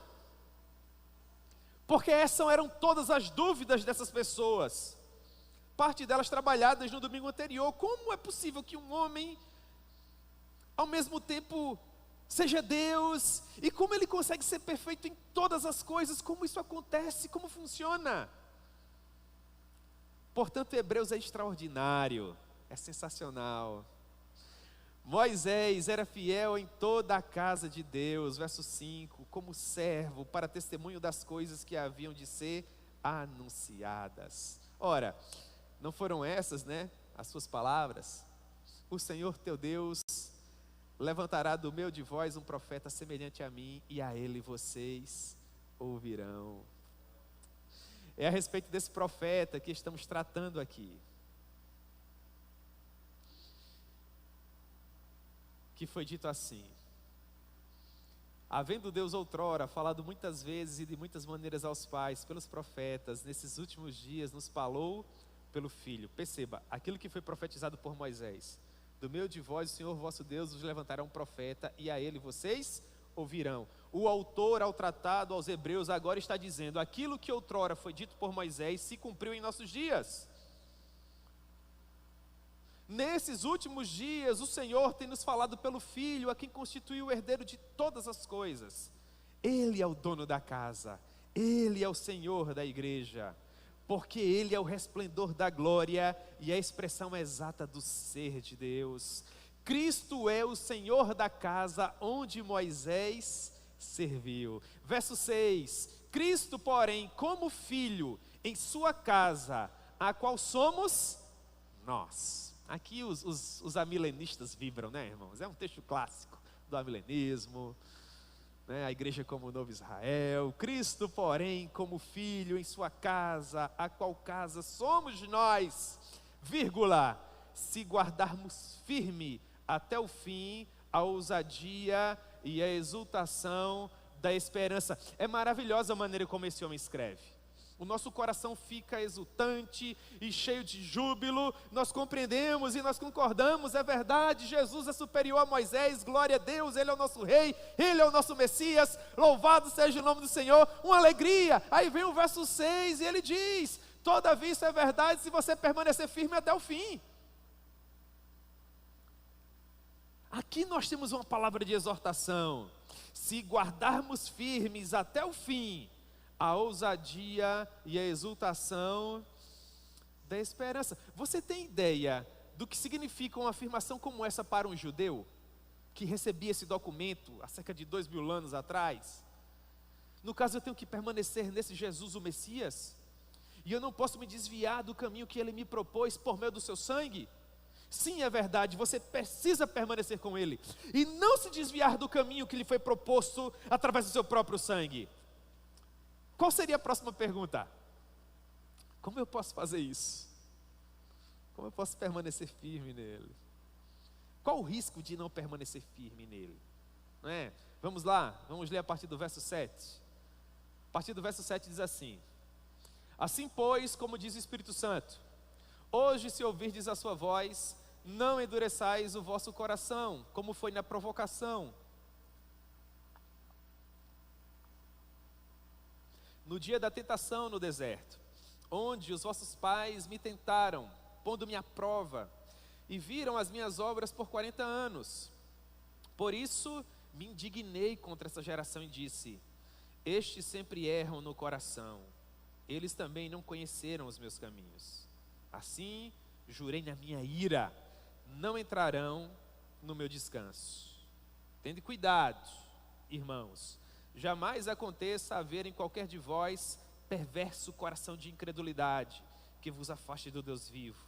Speaker 1: Porque essas eram todas as dúvidas dessas pessoas. Parte delas trabalhadas no domingo anterior. Como é possível que um homem, ao mesmo tempo, seja Deus? E como ele consegue ser perfeito em todas as coisas? Como isso acontece? Como funciona? Portanto, Hebreus é extraordinário. É sensacional. Moisés era fiel em toda a casa de Deus, verso 5, como servo para testemunho das coisas que haviam de ser anunciadas. Ora, não foram essas, né, as suas palavras? O Senhor teu Deus levantará do meio de vós um profeta semelhante a mim, e a ele vocês ouvirão. É a respeito desse profeta que estamos tratando aqui. Que foi dito assim: havendo Deus outrora falado muitas vezes e de muitas maneiras aos pais pelos profetas, nesses últimos dias nos falou pelo Filho. Perceba, aquilo que foi profetizado por Moisés: do meio de vós o Senhor vosso Deus vos levantará um profeta, e a ele vocês ouvirão. O autor ao tratado aos Hebreus agora está dizendo: aquilo que outrora foi dito por Moisés se cumpriu em nossos dias. Nesses últimos dias, o Senhor tem nos falado pelo Filho, a quem constituiu o herdeiro de todas as coisas. Ele é o dono da casa, Ele é o Senhor da igreja, porque Ele é o resplendor da glória e a expressão exata do ser de Deus. Cristo é o Senhor da casa onde Moisés serviu. Verso 6, Cristo, porém, como Filho em sua casa, a qual somos nós. Aqui os amilenistas vibram, né, irmãos? É um texto clássico do amilenismo, né? A igreja como o novo Israel. Cristo, porém, como Filho em sua casa, a qual casa somos nós, vírgula, se guardarmos firme até o fim a ousadia e a exultação da esperança. É maravilhosa a maneira como esse homem escreve. O nosso coração fica exultante e cheio de júbilo. Nós compreendemos e nós concordamos, é verdade, Jesus é superior a Moisés, glória a Deus, Ele é o nosso Rei, Ele é o nosso Messias, louvado seja o nome do Senhor, uma alegria. Aí vem o verso 6 e ele diz: todavia isso é verdade se você permanecer firme até o fim. Aqui nós temos uma palavra de exortação: se guardarmos firmes até o fim, a ousadia e a exultação da esperança. Você tem ideia do que significa uma afirmação como essa para um judeu que recebia esse documento há cerca de 2000 anos atrás? No caso, eu tenho que permanecer nesse Jesus, o Messias, e eu não posso me desviar do caminho que Ele me propôs por meio do seu sangue. Sim, é verdade, você precisa permanecer com Ele e não se desviar do caminho que lhe foi proposto através do seu próprio sangue. Qual seria a próxima pergunta? Como eu posso fazer isso? Como eu posso permanecer firme nele? Qual o risco de não permanecer firme nele? Não é? Vamos lá, vamos ler a partir do verso 7. A partir do verso 7 diz assim: assim pois, como diz o Espírito Santo, hoje se ouvirdes a sua voz, não endureçais o vosso coração, como foi na provocação, no dia da tentação no deserto, onde os vossos pais me tentaram, pondo-me à prova, e viram as minhas obras por 40 anos. Por isso me indignei contra essa geração e disse: estes sempre erram no coração, eles também não conheceram os meus caminhos. Assim jurei na minha ira, não entrarão no meu descanso. Tende cuidado, irmãos, jamais aconteça haver em qualquer de vós perverso coração de incredulidade, que vos afaste do Deus vivo.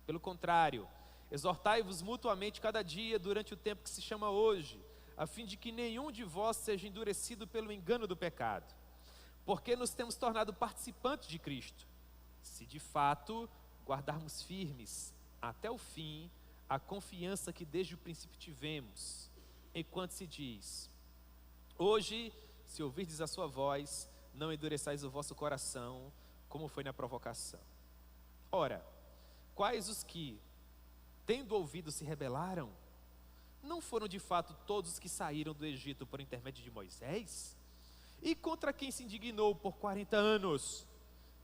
Speaker 1: Pelo contrário, exortai-vos mutuamente cada dia durante o tempo que se chama hoje, a fim de que nenhum de vós seja endurecido pelo engano do pecado. porque nos temos tornado participantes de Cristo, se de fato guardarmos firmes até o fim a confiança que desde o princípio tivemos, enquanto se diz: hoje, se ouvirdes a sua voz, não endureçais o vosso coração, como foi na provocação. Ora, quais os que, tendo ouvido, se rebelaram? Não foram de fato todos os que saíram do Egito por intermédio de Moisés? E contra quem se indignou por 40 anos?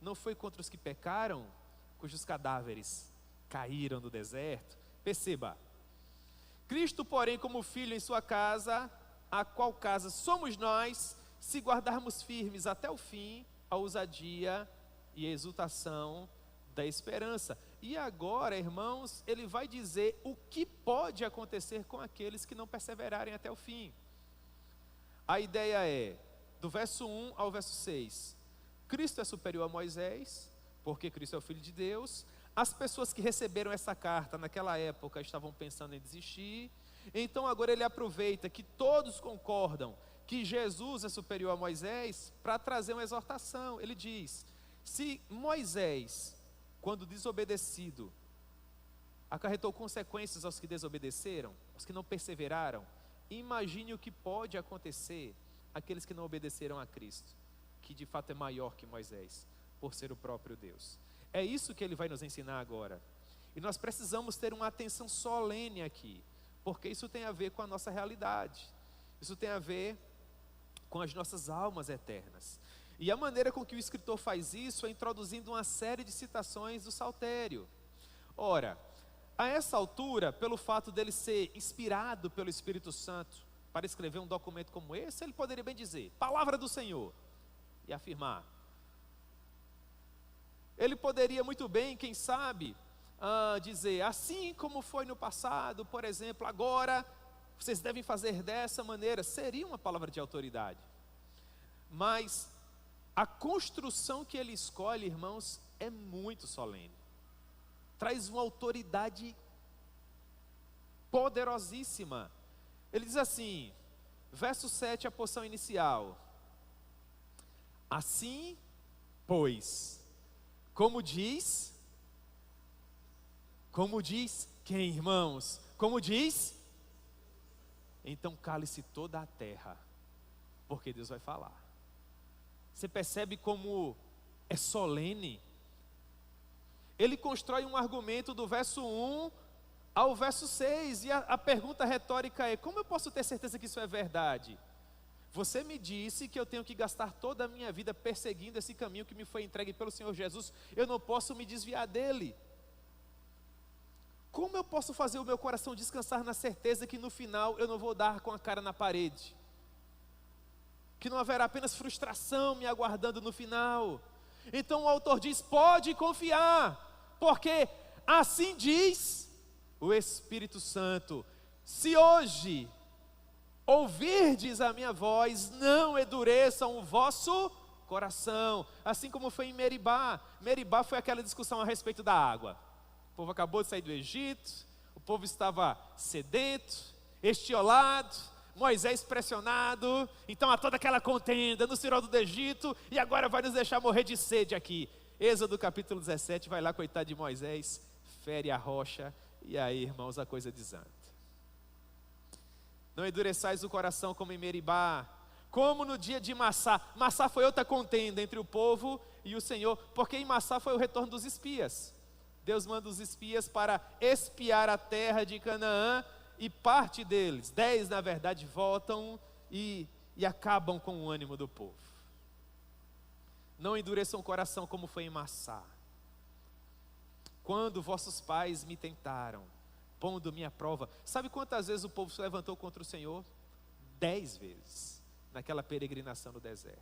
Speaker 1: Não foi contra os que pecaram, cujos cadáveres caíram no deserto? Perceba, Cristo, porém, como filho em sua casa, a qual casa somos nós, se guardarmos firmes até o fim a ousadia e a exultação da esperança. E agora, irmãos, ele vai dizer o que pode acontecer com aqueles que não perseverarem até o fim. A ideia é, do verso 1 ao verso 6, Cristo é superior a Moisés, porque Cristo é o Filho de Deus. As pessoas que receberam essa carta naquela época estavam pensando em desistir, então agora ele aproveita que todos concordam que Jesus é superior a Moisés para trazer uma exortação. Ele diz: se Moisés, quando desobedecido, acarretou consequências aos que desobedeceram, aos que não perseveraram, imagine o que pode acontecer àqueles que não obedeceram a Cristo, que de fato é maior que Moisés, por ser o próprio Deus. É isso que ele vai nos ensinar agora. E nós precisamos ter uma atenção solene aqui, porque isso tem a ver com a nossa realidade, isso tem a ver com as nossas almas eternas. E a maneira com que o escritor faz isso é introduzindo uma série de citações do Saltério. Ora, a essa altura, pelo fato dele ser inspirado pelo Espírito Santo para escrever um documento como esse, ele poderia bem dizer, palavra do Senhor, e afirmar. Ele poderia muito bem, quem sabe, dizer, assim como foi no passado, por exemplo, agora vocês devem fazer dessa maneira. Seria uma palavra de autoridade. Mas a construção que ele escolhe, irmãos, é muito solene. Traz uma autoridade poderosíssima. Ele diz assim, verso 7, a porção inicial: assim, pois, como diz quem, irmãos? Como diz? Então cale-se toda a terra, porque Deus vai falar. Você percebe como é solene? Ele constrói um argumento do verso 1 ao verso 6, e a pergunta retórica é: como eu posso ter certeza que isso é verdade? Você me disse que eu tenho que gastar toda a minha vida perseguindo esse caminho que me foi entregue pelo Senhor Jesus, eu não posso me desviar dele. Como eu posso fazer o meu coração descansar na certeza que no final eu não vou dar com a cara na parede? Que não haverá apenas frustração me aguardando no final. Então o autor diz, pode confiar, porque assim diz o Espírito Santo: se hoje ouvirdes a minha voz, não endureçam o vosso coração, assim como foi em Meribá. Meribá foi aquela discussão a respeito da água. O povo acabou de sair do Egito, o povo estava sedento, estiolado, Moisés pressionado, então há toda aquela contenda, nos tirou do Egito e agora vai nos deixar morrer de sede aqui. Êxodo capítulo 17, vai lá, coitado de Moisés, fere a rocha, e aí, irmãos, a coisa desanda. Não endureçais o coração como em Meribá, como no dia de Massá. Massá foi outra contenda entre o povo e o Senhor, porque em Massá foi o retorno dos espias. Deus manda os espias para espiar a terra de Canaã, e parte deles, 10 na verdade, voltam e acabam com o ânimo do povo. Não endureçam o coração como foi em Massá, quando vossos pais me tentaram, pondo-me à prova. Sabe quantas vezes o povo se levantou contra o Senhor? 10 vezes, naquela peregrinação no deserto.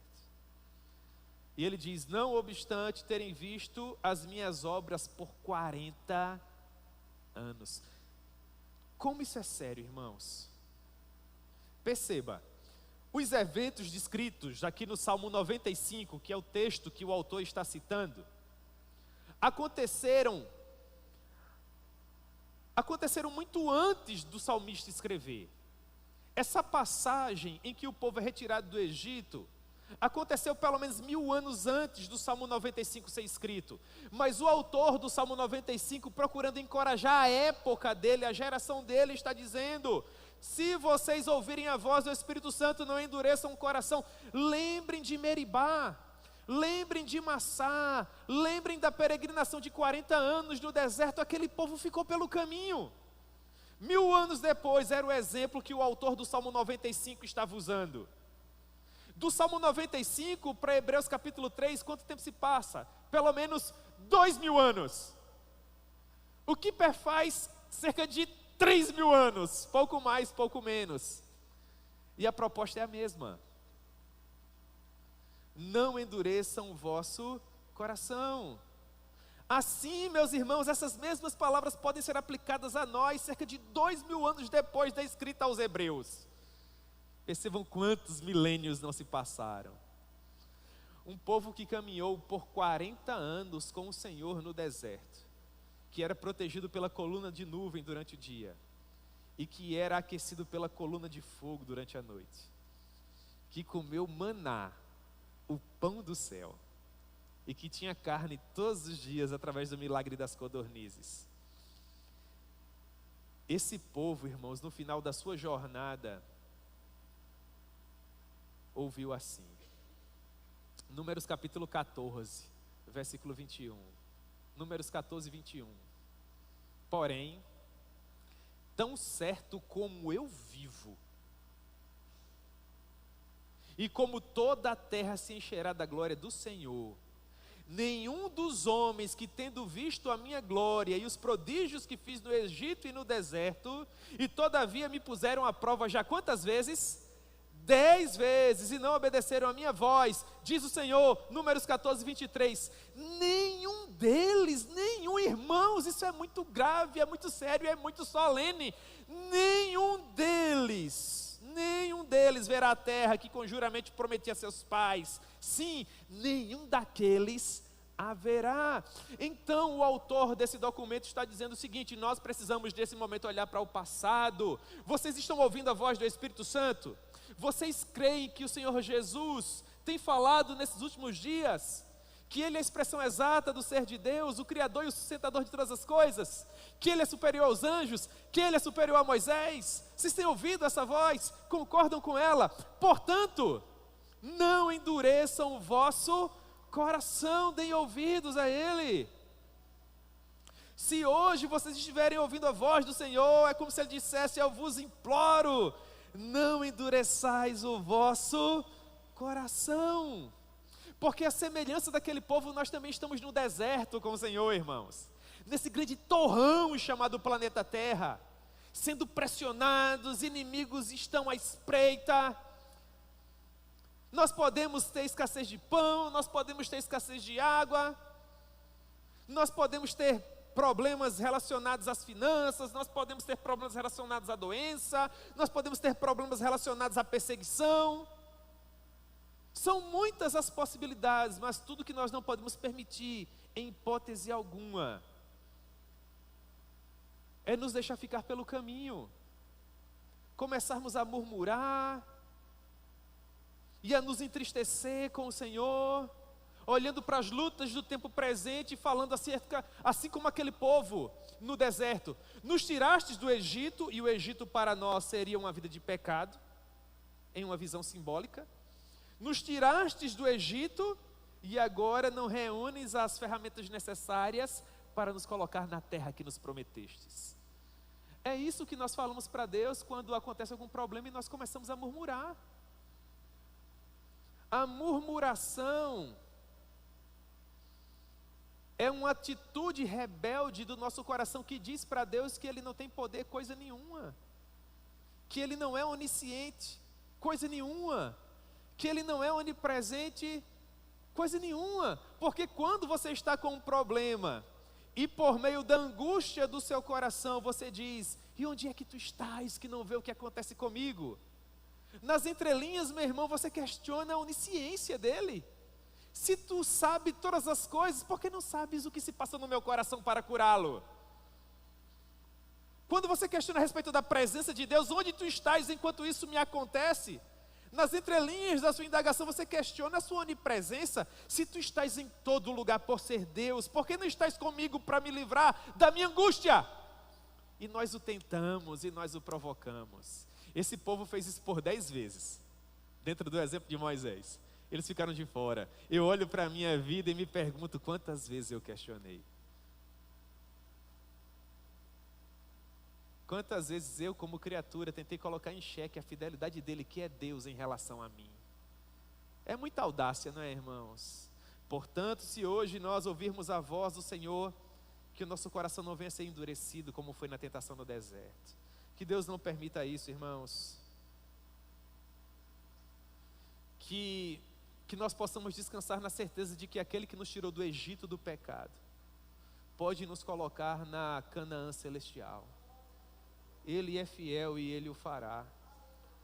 Speaker 1: E ele diz, não obstante terem visto as minhas obras por 40 anos. Como isso é sério, irmãos? Perceba, os eventos descritos aqui no Salmo 95, que é o texto que o autor está citando, aconteceram muito antes do salmista escrever. Essa passagem em que o povo é retirado do Egito Aconteceu pelo menos 1000 anos antes do Salmo 95 ser escrito. Mas o autor do Salmo 95, procurando encorajar a época dele, a geração dele, está dizendo: se vocês ouvirem a voz do Espírito Santo, não endureçam o coração. Lembrem de Meribá, lembrem de Massá, lembrem da peregrinação de 40 anos no deserto. Aquele povo ficou pelo caminho. 1000 anos depois, era o exemplo que o autor do Salmo 95 estava usando. Do Salmo 95 para Hebreus capítulo 3, quanto tempo se passa? Pelo menos 2000 anos. O que perfaz cerca de 3000 anos, pouco mais, pouco menos. E a proposta é a mesma. Não endureçam o vosso coração. Assim, meus irmãos, essas mesmas palavras podem ser aplicadas a nós cerca de 2000 anos depois da escrita aos Hebreus. Percebam quantos milênios não se passaram. Um povo que caminhou por 40 anos com o Senhor no deserto, que era protegido pela coluna de nuvem durante o dia, e que era aquecido pela coluna de fogo durante a noite, que comeu maná, o pão do céu, e que tinha carne todos os dias através do milagre das codornizes. Esse povo, irmãos, no final da sua jornada, ouviu assim. Números capítulo 14, versículo 21. Números 14, 21. Porém, tão certo como eu vivo, e como toda a terra se encherá da glória do Senhor, nenhum dos homens que, tendo visto a minha glória e os prodígios que fiz no Egito e no deserto, e todavia me puseram à prova já quantas vezes? 10 vezes, e não obedeceram a minha voz, diz o Senhor. Números 14, 23. Nenhum deles, irmãos, isso é muito grave, é muito sério, é muito solene. Nenhum deles verá a terra que com juramento prometi a seus pais. Sim, nenhum daqueles haverá. Então o autor desse documento está dizendo o seguinte: nós precisamos desse momento olhar para o passado. Vocês estão ouvindo a voz do Espírito Santo? Vocês creem que o Senhor Jesus tem falado nesses últimos dias, que Ele é a expressão exata do ser de Deus, o Criador e o sustentador de todas as coisas, que Ele é superior aos anjos, que Ele é superior a Moisés? Vocês têm ouvido essa voz? Concordam com ela? Portanto, não endureçam o vosso coração, deem ouvidos a Ele. Se hoje vocês estiverem ouvindo a voz do Senhor, é como se Ele dissesse: eu vos imploro, não endureçais o vosso coração. Porque a semelhança daquele povo, nós também estamos no deserto com o Senhor, irmãos, nesse grande torrão chamado planeta Terra, sendo pressionados, inimigos estão à espreita. Nós podemos ter escassez de pão, nós podemos ter escassez de água, nós podemos ter problemas relacionados às finanças, nós podemos ter problemas relacionados à doença, nós podemos ter problemas relacionados à perseguição. São muitas as possibilidades, mas tudo que nós não podemos permitir, em hipótese alguma, é nos deixar ficar pelo caminho, começarmos a murmurar e a nos entristecer com o Senhor, olhando para as lutas do tempo presente e falando acerca, assim como aquele povo no deserto: nos tirastes do Egito, e o Egito para nós seria uma vida de pecado, em uma visão simbólica. Nos tirastes do Egito, e agora não reúnes as ferramentas necessárias para nos colocar na terra que nos prometestes. É isso que nós falamos para Deus quando acontece algum problema e nós começamos a murmurar. A murmuração é uma atitude rebelde do nosso coração que diz para Deus que Ele não tem poder coisa nenhuma, que Ele não é onisciente coisa nenhuma, que Ele não é onipresente coisa nenhuma. Porque quando você está com um problema e por meio da angústia do seu coração você diz: e onde é que tu estás que não vê o que acontece comigo? Nas entrelinhas, meu irmão, você questiona a onisciência dEle. Se tu sabe todas as coisas, por que não sabes o que se passa no meu coração para curá-lo? Quando você questiona a respeito da presença de Deus: onde tu estás enquanto isso me acontece? Nas entrelinhas da sua indagação, você questiona a sua onipresença. Se tu estás em todo lugar por ser Deus, por que não estás comigo para me livrar da minha angústia? E nós o tentamos e nós o provocamos. Esse povo fez isso por 10 vezes, dentro do exemplo de Moisés. Eles ficaram de fora. Eu olho para a minha vida e me pergunto quantas vezes eu questionei. Quantas vezes eu, como criatura, tentei colocar em xeque a fidelidade dele, que é Deus, em relação a mim. É muita audácia, não é, irmãos? Portanto, se hoje nós ouvirmos a voz do Senhor, que o nosso coração não venha a ser endurecido, como foi na tentação no deserto. Que Deus não permita isso, irmãos. Que nós possamos descansar na certeza de que aquele que nos tirou do Egito do pecado, pode nos colocar na Canaã celestial. Ele é fiel e Ele o fará,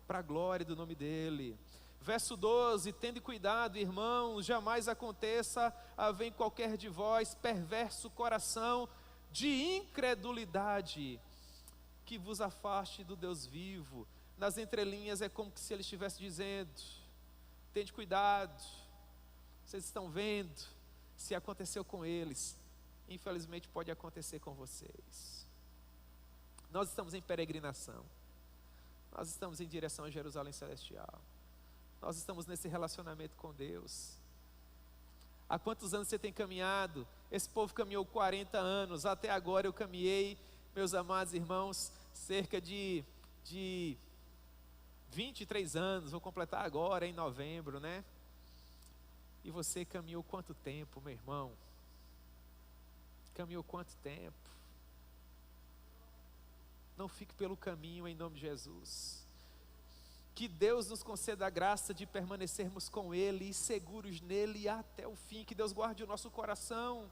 Speaker 1: para a glória do nome dEle. Verso 12, tende cuidado, irmãos, jamais aconteça haver em qualquer de vós perverso coração de incredulidade, que vos afaste do Deus vivo. Nas entrelinhas é como se Ele estivesse dizendo, tende cuidado, vocês estão vendo, se aconteceu com eles, infelizmente pode acontecer com vocês. Nós estamos em peregrinação, nós estamos em direção a Jerusalém Celestial, nós estamos nesse relacionamento com Deus. Há quantos anos você tem caminhado? Esse povo caminhou 40 anos, até agora eu caminhei, meus amados irmãos, cerca de 23 anos, vou completar agora em novembro, né? E você caminhou quanto tempo, meu irmão? Caminhou quanto tempo? Não fique pelo caminho, em nome de Jesus. Que Deus nos conceda a graça de permanecermos com Ele e seguros nele até o fim. Que Deus guarde o nosso coração.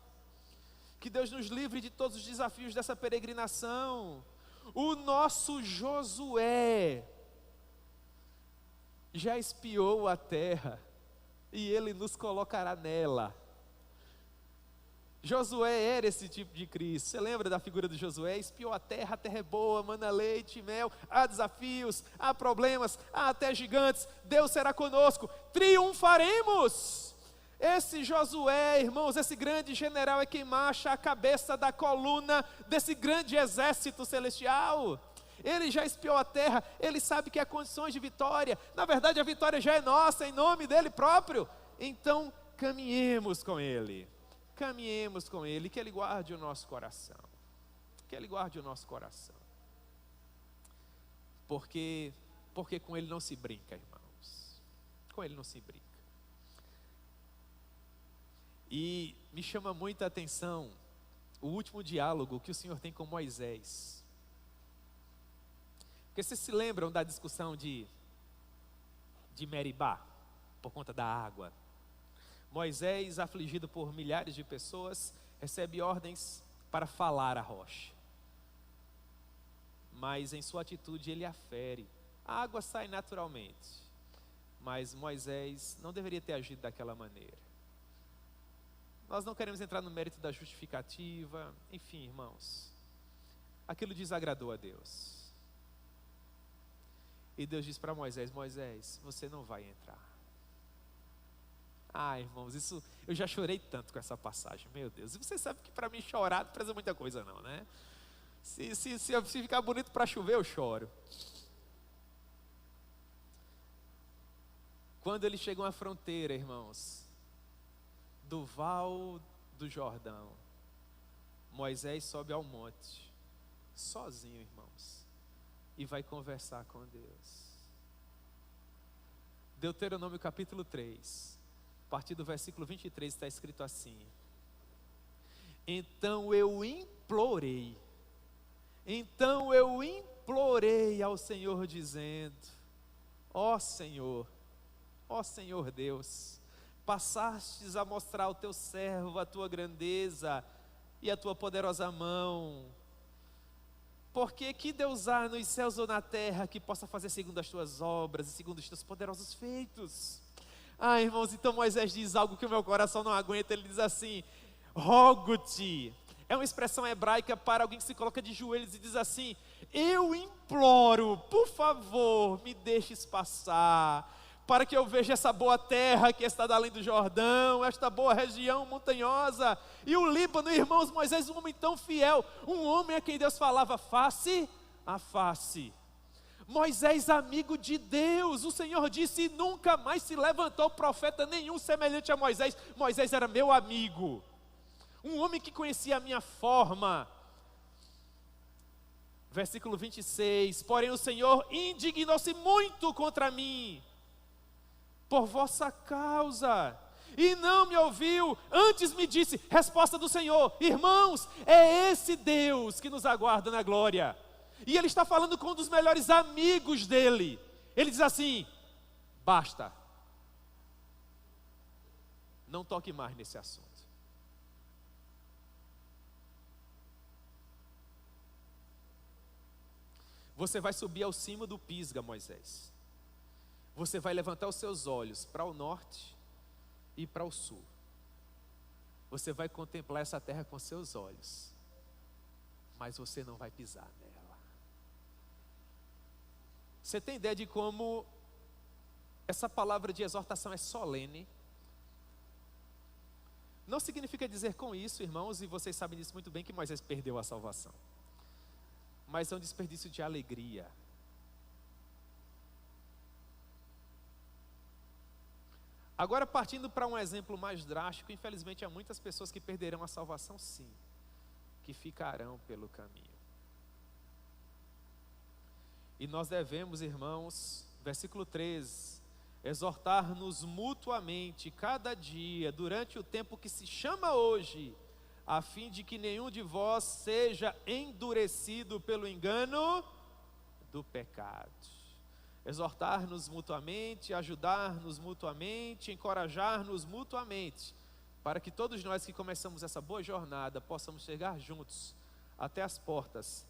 Speaker 1: Que Deus nos livre de todos os desafios dessa peregrinação. O nosso Josué já espiou a terra e Ele nos colocará nela. Josué era esse tipo de Cristo. Você lembra da figura de Josué? Espiou a terra é boa, mana leite e mel. Há desafios, há problemas, há até gigantes. Deus será conosco, triunfaremos. Esse Josué, irmãos, esse grande general é quem marcha a cabeça da coluna desse grande exército celestial. Ele já espiou a terra, ele sabe que há condições de vitória. Na verdade, a vitória já é nossa, em nome dele próprio. Então, caminhemos com ele. Caminhemos com Ele, que Ele guarde o nosso coração. Que Ele guarde o nosso coração. Porque com Ele não se brinca, irmãos. Com Ele não se brinca. E me chama muita atenção o último diálogo que o Senhor tem com Moisés. Porque vocês se lembram da discussão de Meribá, por conta da água. Moisés, afligido por milhares de pessoas, recebe ordens para falar à rocha. Mas em sua atitude ele afere. A água sai naturalmente. Mas Moisés não deveria ter agido daquela maneira. Nós não queremos entrar no mérito da justificativa. Enfim, irmãos, aquilo desagradou a Deus. E Deus diz para Moisés, Moisés, você não vai entrar. Ah, irmãos, isso eu já chorei tanto com essa passagem, meu Deus. E você sabe que para mim chorar não precisa muita coisa não, né? Se ficar bonito para chover, eu choro. Quando eles chegam à fronteira, irmãos, do Val do Jordão, Moisés sobe ao monte, sozinho, irmãos, e vai conversar com Deus. Deuteronômio capítulo 3. A partir do versículo 23 está escrito assim: Então eu implorei ao Senhor dizendo, ó Senhor Deus, passastes a mostrar ao teu servo a tua grandeza e a tua poderosa mão, porque que Deus há nos céus ou na terra que possa fazer segundo as tuas obras e segundo os teus poderosos feitos? Ah, irmãos, então Moisés diz algo que o meu coração não aguenta. Ele diz assim, rogo-te. É uma expressão hebraica para alguém que se coloca de joelhos e diz assim, eu imploro, por favor, me deixes passar. para que eu veja essa boa terra que está além do Jordão, esta boa região montanhosa, e o Líbano, irmãos. Moisés, um homem tão fiel, um homem a quem Deus falava face a face. Moisés, amigo de Deus, o Senhor disse, nunca mais se levantou profeta nenhum semelhante a Moisés. Moisés era meu amigo, um homem que conhecia a minha forma. Versículo 26, porém o Senhor indignou-se muito contra mim, por vossa causa, e não me ouviu, antes me disse, resposta do Senhor, irmãos, é esse Deus que nos aguarda na glória. E ele está falando com um dos melhores amigos dele. Ele diz assim, basta, não toque mais nesse assunto. Você vai subir ao cimo do Pisga, Moisés. Você vai levantar os seus olhos para o norte e para o sul. Você vai contemplar essa terra com seus olhos, mas você não vai pisar nela. Você tem ideia de como essa palavra de exortação é solene? Não significa dizer com isso, irmãos, e vocês sabem disso muito bem, que Moisés perdeu a salvação. Mas é um desperdício de alegria. Agora, partindo para um exemplo mais drástico, infelizmente há muitas pessoas que perderão a salvação, sim, que ficarão pelo caminho. E nós devemos, irmãos, versículo 13, exortar-nos mutuamente, cada dia, durante o tempo que se chama hoje, a fim de que nenhum de vós seja endurecido pelo engano do pecado. Exortar-nos mutuamente, ajudar-nos mutuamente, encorajar-nos mutuamente, para que todos nós que começamos essa boa jornada, possamos chegar juntos até as portas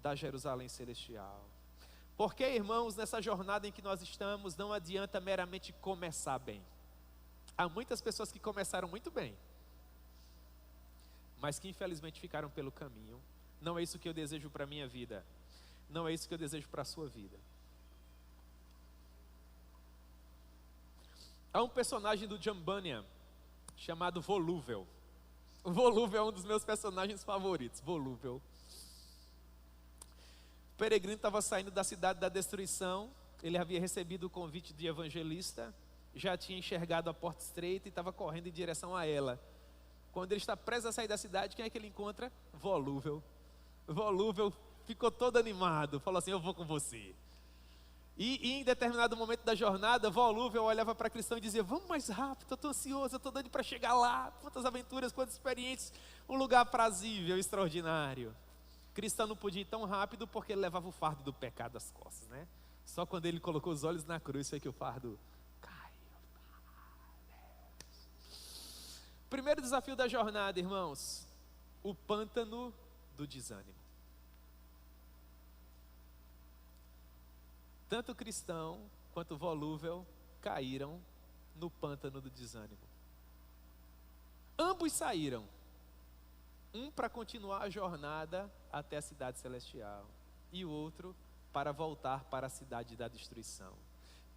Speaker 1: da Jerusalém Celestial. Porque, irmãos, nessa jornada em que nós estamos, não adianta meramente começar bem. Há muitas pessoas que começaram muito bem, mas que infelizmente ficaram pelo caminho. Não é isso que eu desejo para a minha vida, não é isso que eu desejo para a sua vida. Há um personagem do John Bunyan chamado Volúvel. O Volúvel é um dos meus personagens favoritos, Volúvel. O peregrino estava saindo da cidade da destruição, ele havia recebido o convite de evangelista, já tinha enxergado a porta estreita e estava correndo em direção a ela. Quando ele está prestes a sair da cidade, quem é que ele encontra? Volúvel. Volúvel ficou todo animado, falou assim, eu vou com você. E em determinado momento da jornada, Volúvel olhava para Cristão e dizia, vamos mais rápido, eu estou ansioso, eu estou doido para chegar lá. Quantas aventuras, quantas experiências, um lugar aprazível, extraordinário. Cristão não podia ir tão rápido porque ele levava o fardo do pecado às costas, né? Só quando ele colocou os olhos na cruz foi que o fardo caiu. Primeiro desafio da jornada, irmãos, o pântano do desânimo. Tanto o Cristão quanto o Volúvel caíram no pântano do desânimo. Ambos saíram. Um para continuar a jornada até a cidade celestial. E o outro para voltar para a cidade da destruição.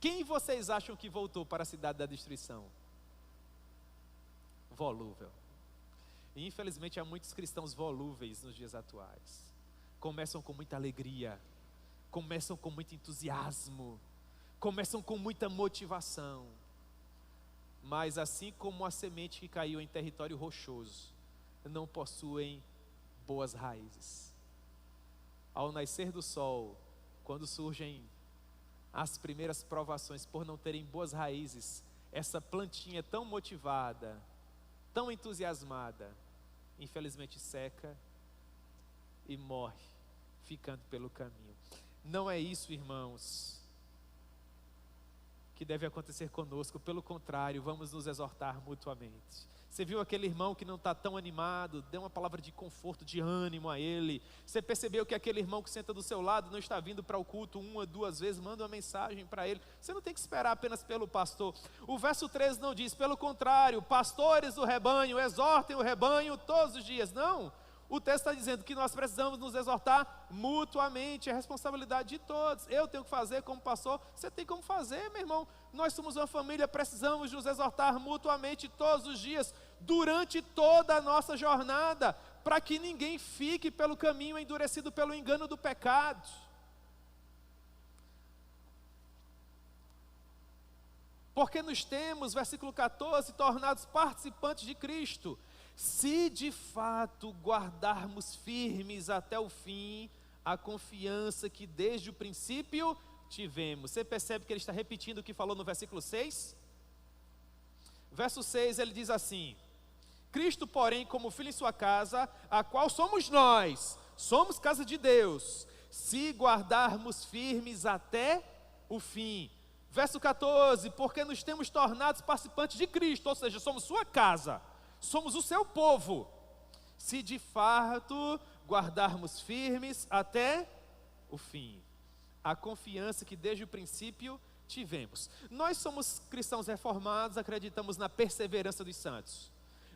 Speaker 1: Quem vocês acham que voltou para a cidade da destruição? Volúvel. E infelizmente há muitos cristãos volúveis nos dias atuais. Começam com muita alegria, começam com muito entusiasmo, começam com muita motivação, mas assim como a semente que caiu em território rochoso, não possuem boas raízes. Ao nascer do sol, quando surgem as primeiras provações por não terem boas raízes, essa plantinha tão motivada, tão entusiasmada, infelizmente seca e morre, ficando pelo caminho. Não é isso, irmãos, que deve acontecer conosco. Pelo contrário, vamos nos exortar mutuamente. Você viu aquele irmão que não está tão animado? Dê uma palavra de conforto, de ânimo a ele. Você percebeu que aquele irmão que senta do seu lado não está vindo para o culto uma, duas vezes? Manda uma mensagem para ele. Você não tem que esperar apenas pelo pastor. O verso 13 não diz, pelo contrário, pastores do rebanho, exortem o rebanho todos os dias. Não. O texto está dizendo que nós precisamos nos exortar mutuamente, é responsabilidade de todos. Eu tenho que fazer como pastor, você tem como fazer, meu irmão. Nós somos uma família, precisamos nos exortar mutuamente todos os dias, durante toda a nossa jornada, para que ninguém fique pelo caminho endurecido pelo engano do pecado. Porque nos temos, versículo 14, tornados participantes de Cristo, se de fato guardarmos firmes até o fim a confiança que desde o princípio tivemos. Você percebe que ele está repetindo o que falou no versículo 6? Verso 6 ele diz assim: Cristo, porém, como filho em sua casa, a qual somos nós, somos casa de Deus, se guardarmos firmes até o fim. Verso 14, porque nos temos tornados participantes de Cristo, ou seja, somos sua casa, somos o seu povo, se de fato guardarmos firmes até o fim, a confiança que desde o princípio tivemos. Nós somos cristãos reformados, acreditamos na perseverança dos santos.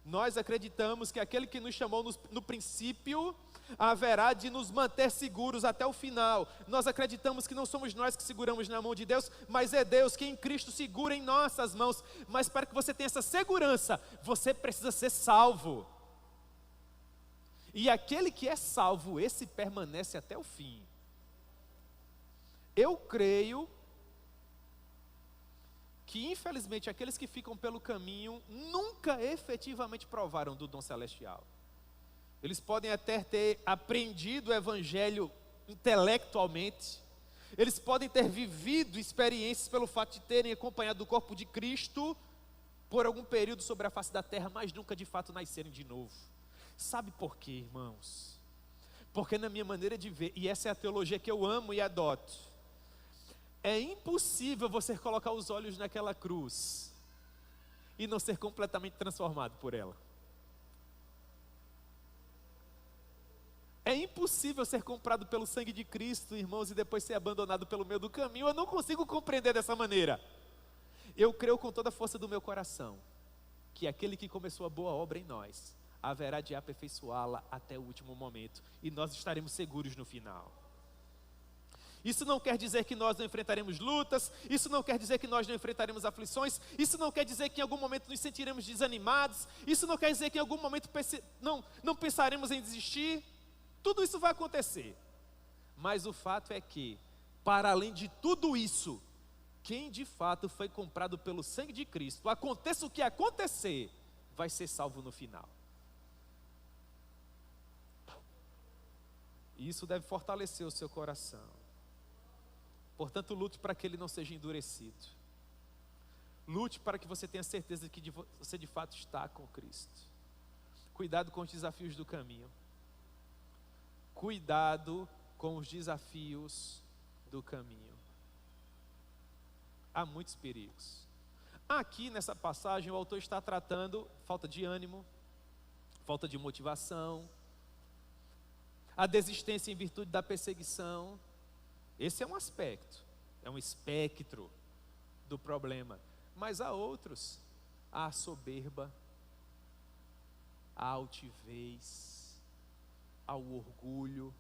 Speaker 1: Nós acreditamos que aquele que nos chamou no princípio haverá de nos manter seguros até o final. Nós acreditamos que não somos nós que seguramos na mão de Deus, mas é Deus que em Cristo segura em nossas mãos. Mas para que você tenha essa segurança, você precisa ser salvo. E aquele que é salvo, esse permanece até o fim. Eu creio que infelizmente aqueles que ficam pelo caminho nunca efetivamente provaram do dom celestial. Eles podem até ter aprendido o evangelho intelectualmente, eles podem ter vivido experiências pelo fato de terem acompanhado o corpo de Cristo por algum período sobre a face da terra, mas nunca de fato nascerem de novo. Sabe por quê, irmãos? Porque na minha maneira de ver, e essa é a teologia que eu amo e adoto, é impossível você colocar os olhos naquela cruz e não ser completamente transformado por ela. É impossível ser comprado pelo sangue de Cristo, irmãos, e depois ser abandonado pelo meio do caminho. Eu não consigo compreender dessa maneira. Eu creio com toda a força do meu coração que aquele que começou a boa obra em nós haverá de aperfeiçoá-la até o último momento, e nós estaremos seguros no final. Isso não quer dizer que nós não enfrentaremos lutas, isso não quer dizer que nós não enfrentaremos aflições, isso não quer dizer que em algum momento nos sentiremos desanimados, isso não quer dizer que em algum momento não pensaremos em desistir. Tudo isso vai acontecer, mas o fato é que, para além de tudo isso, quem de fato foi comprado pelo sangue de Cristo, aconteça o que acontecer, vai ser salvo no final. E isso deve fortalecer o seu coração. Portanto, lute para que ele não seja endurecido. Lute para que você tenha certeza de que você de fato está com Cristo. Cuidado com os desafios do caminho. Cuidado com os desafios do caminho. Há muitos perigos. Aqui nessa passagem o autor está tratando falta de ânimo, falta de motivação, a desistência em virtude da perseguição. Esse é um aspecto, é um espectro do problema. Mas há outros, a soberba, a altivez, ao orgulho.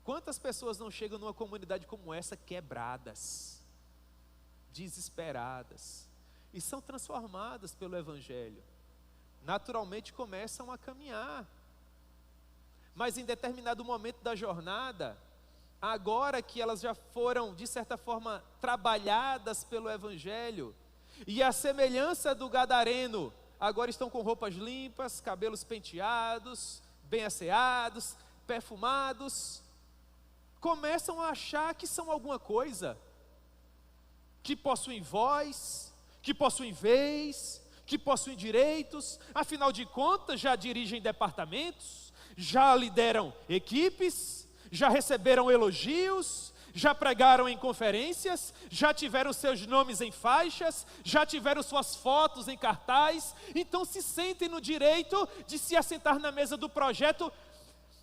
Speaker 1: Quantas pessoas não chegam numa comunidade como essa quebradas, desesperadas, e são transformadas pelo Evangelho? Naturalmente começam a caminhar, mas em determinado momento da jornada, agora que elas já foram de certa forma trabalhadas pelo Evangelho, e a semelhança do gadareno, agora estão com roupas limpas, cabelos penteados, bem asseados, perfumados, começam a achar que são alguma coisa, que possuem voz, que possuem vez, que possuem direitos, afinal de contas já dirigem departamentos, já lideram equipes, já receberam elogios, já pregaram em conferências, já tiveram seus nomes em faixas, já tiveram suas fotos em cartaz, então se sentem no direito de se assentar na mesa do projeto,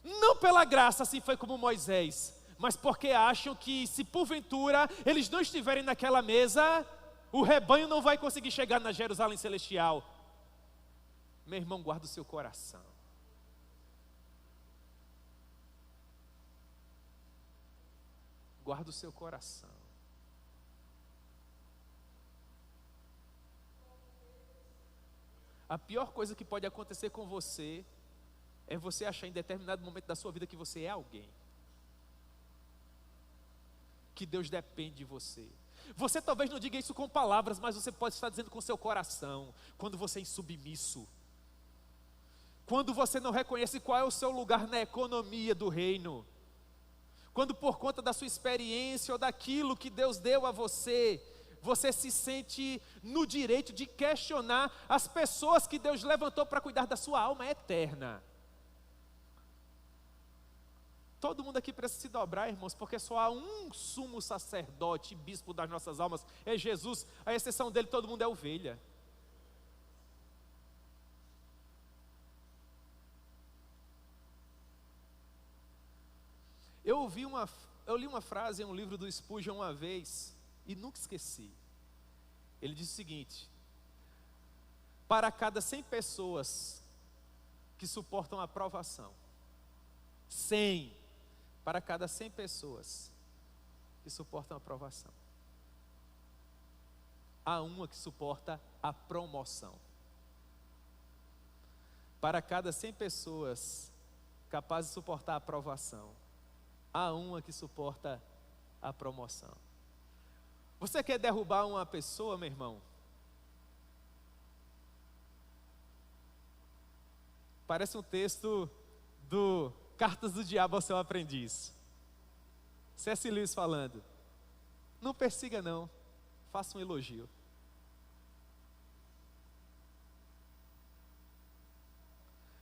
Speaker 1: não pela graça, assim foi como Moisés, mas porque acham que se porventura eles não estiverem naquela mesa, o rebanho não vai conseguir chegar na Jerusalém celestial. Meu irmão, guarda o seu coração. guarda o seu coração. A pior coisa que pode acontecer com você é você achar em determinado momento da sua vida que você é alguém, que Deus depende de você. Você talvez não diga isso com palavras, mas você pode estar dizendo com seu coração, quando você é insubmisso, quando você não reconhece qual é o seu lugar na economia do reino, quando por conta da sua experiência ou daquilo que Deus deu a você, você se sente no direito de questionar as pessoas que Deus levantou para cuidar da sua alma eterna. Todo mundo aqui precisa se dobrar, irmãos, porque só há um sumo sacerdote, bispo das nossas almas, é Jesus. A exceção dele, todo mundo é ovelha. Eu li uma frase em um livro do Spurgeon uma vez, e nunca esqueci. Ele diz o seguinte: para cada 100 pessoas que suportam a provação, 100, para cada 100 pessoas que suportam a provação, há uma que suporta a promoção. Para cada 100 pessoas capazes de suportar a provação, há uma que suporta a promoção. Você quer derrubar uma pessoa, meu irmão? Parece um texto do Cartas do Diabo ao Seu Aprendiz. C.S. Lewis falando: não persiga não, faça um elogio.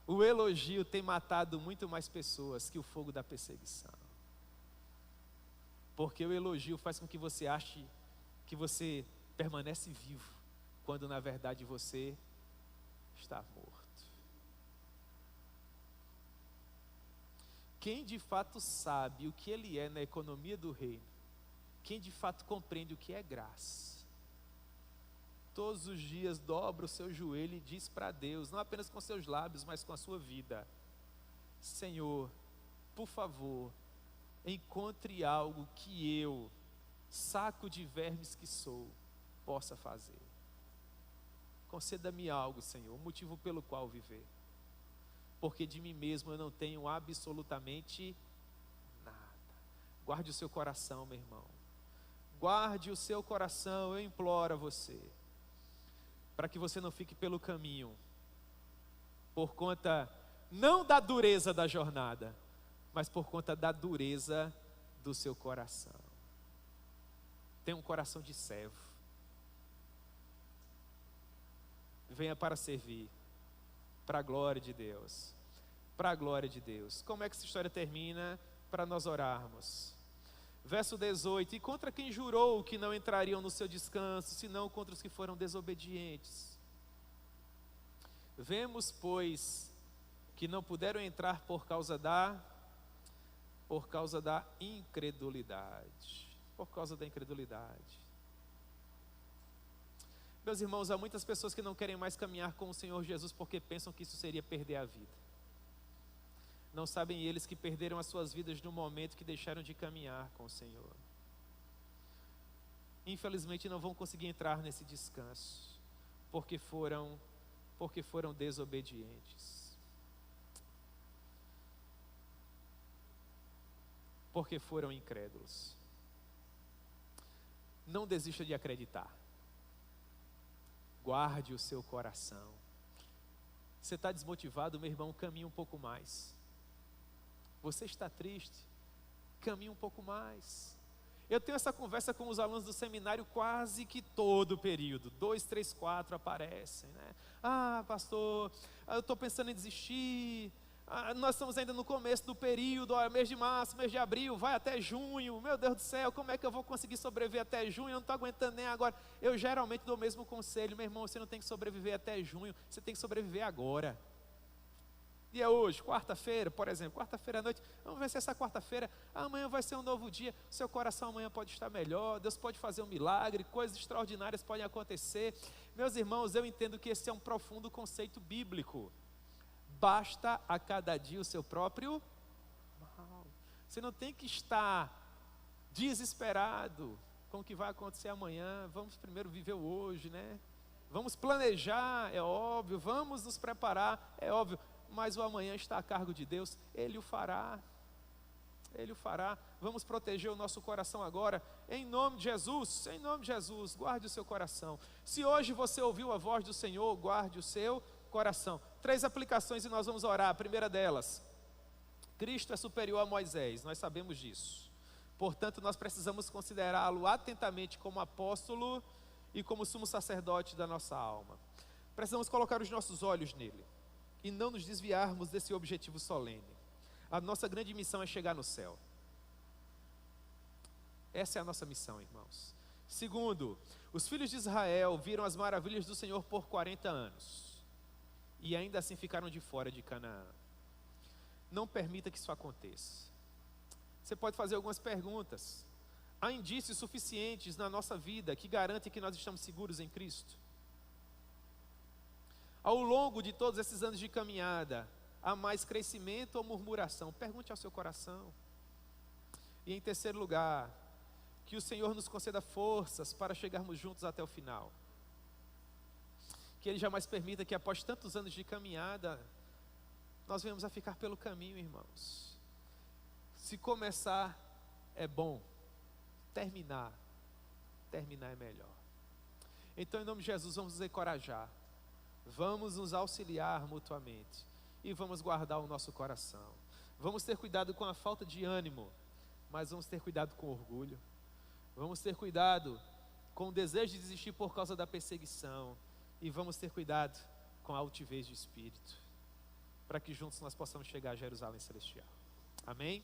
Speaker 1: O elogio tem matado muito mais pessoas que o fogo da perseguição. Porque o elogio faz com que você ache que você permanece vivo, quando na verdade você está morto. Quem de fato sabe o que ele é na economia do reino, quem de fato compreende o que é graça, todos os dias dobra o seu joelho e diz para Deus, não apenas com seus lábios, mas com a sua vida: Senhor, por favor, encontre algo que eu, saco de vermes que sou, possa fazer. Conceda-me algo, Senhor, um motivo pelo qual viver. Porque de mim mesmo eu não tenho absolutamente nada. Guarde o seu coração, meu irmão. Guarde o seu coração, eu imploro a você, para que você não fique pelo caminho, por conta não da dureza da jornada, mas por conta da dureza do seu coração. Tenha um coração de servo. Venha para servir, para a glória de Deus. Para a glória de Deus. Como é que essa história termina? Para nós orarmos. Verso 18: e contra quem jurou que não entrariam no seu descanso, senão contra os que foram desobedientes. Vemos, pois, que não puderam entrar por causa da incredulidade. Por causa da incredulidade. Meus irmãos, há muitas pessoas que não querem mais caminhar com o Senhor Jesus porque pensam que isso seria perder a vida. Não sabem eles que perderam as suas vidas no momento que deixaram de caminhar com o Senhor. Infelizmente não vão conseguir entrar nesse descanso, porque foram desobedientes. Porque foram incrédulos. Não desista de acreditar. Guarde o seu coração. Você está desmotivado, meu irmão? Caminhe um pouco mais. Você está triste? Caminhe um pouco mais. Eu tenho essa conversa com os alunos do seminário quase que todo o período. 2, 3, 4 aparecem, né? Ah, pastor, eu estou pensando em desistir. Nós estamos ainda no começo do período, mês de março, mês de abril, vai até junho. Meu Deus do céu, como é que eu vou conseguir sobreviver até junho? Eu não estou aguentando nem agora. Eu geralmente dou o mesmo conselho: meu irmão, você não tem que sobreviver até junho, você tem que sobreviver agora. E é hoje, quarta-feira, por exemplo, quarta-feira à noite. Vamos ver se essa quarta-feira, amanhã vai ser um novo dia. Seu coração amanhã pode estar melhor, Deus pode fazer um milagre, coisas extraordinárias podem acontecer. Meus irmãos, eu entendo que esse é um profundo conceito bíblico. Basta a cada dia o seu próprio mal. Você não tem que estar desesperado com o que vai acontecer amanhã. Vamos primeiro viver o hoje, né? Vamos planejar, é óbvio, vamos nos preparar, é óbvio, mas o amanhã está a cargo de Deus, Ele o fará. Ele o fará. Vamos proteger o nosso coração agora, em nome de Jesus, guarde o seu coração. Se hoje você ouviu a voz do Senhor, guarde o seu coração. 3 aplicações e nós vamos orar. A primeira delas: Cristo é superior a Moisés, nós sabemos disso. Portanto, nós precisamos considerá-lo atentamente como apóstolo e como sumo sacerdote da nossa alma. Precisamos colocar os nossos olhos nele e não nos desviarmos desse objetivo solene. A nossa grande missão é chegar no céu. Essa é a nossa missão, irmãos. Segundo, os filhos de Israel viram as maravilhas do Senhor por 40 anos e ainda assim ficaram de fora de Canaã. Não permita que isso aconteça. Você pode fazer algumas perguntas. Há indícios suficientes na nossa vida que garantem que nós estamos seguros em Cristo? Ao longo de todos esses anos de caminhada, há mais crescimento ou murmuração? Pergunte ao seu coração. E em terceiro lugar, que o Senhor nos conceda forças para chegarmos juntos até o final. Que Ele jamais permita que após tantos anos de caminhada, nós venhamos a ficar pelo caminho, irmãos. Se começar é bom, terminar é melhor. Então, em nome de Jesus, vamos nos encorajar, vamos nos auxiliar mutuamente e vamos guardar o nosso coração. Vamos ter cuidado com a falta de ânimo, mas vamos ter cuidado com o orgulho. Vamos ter cuidado com o desejo de desistir por causa da perseguição e vamos ter cuidado com a altivez de espírito, para que juntos nós possamos chegar a Jerusalém Celestial. Amém?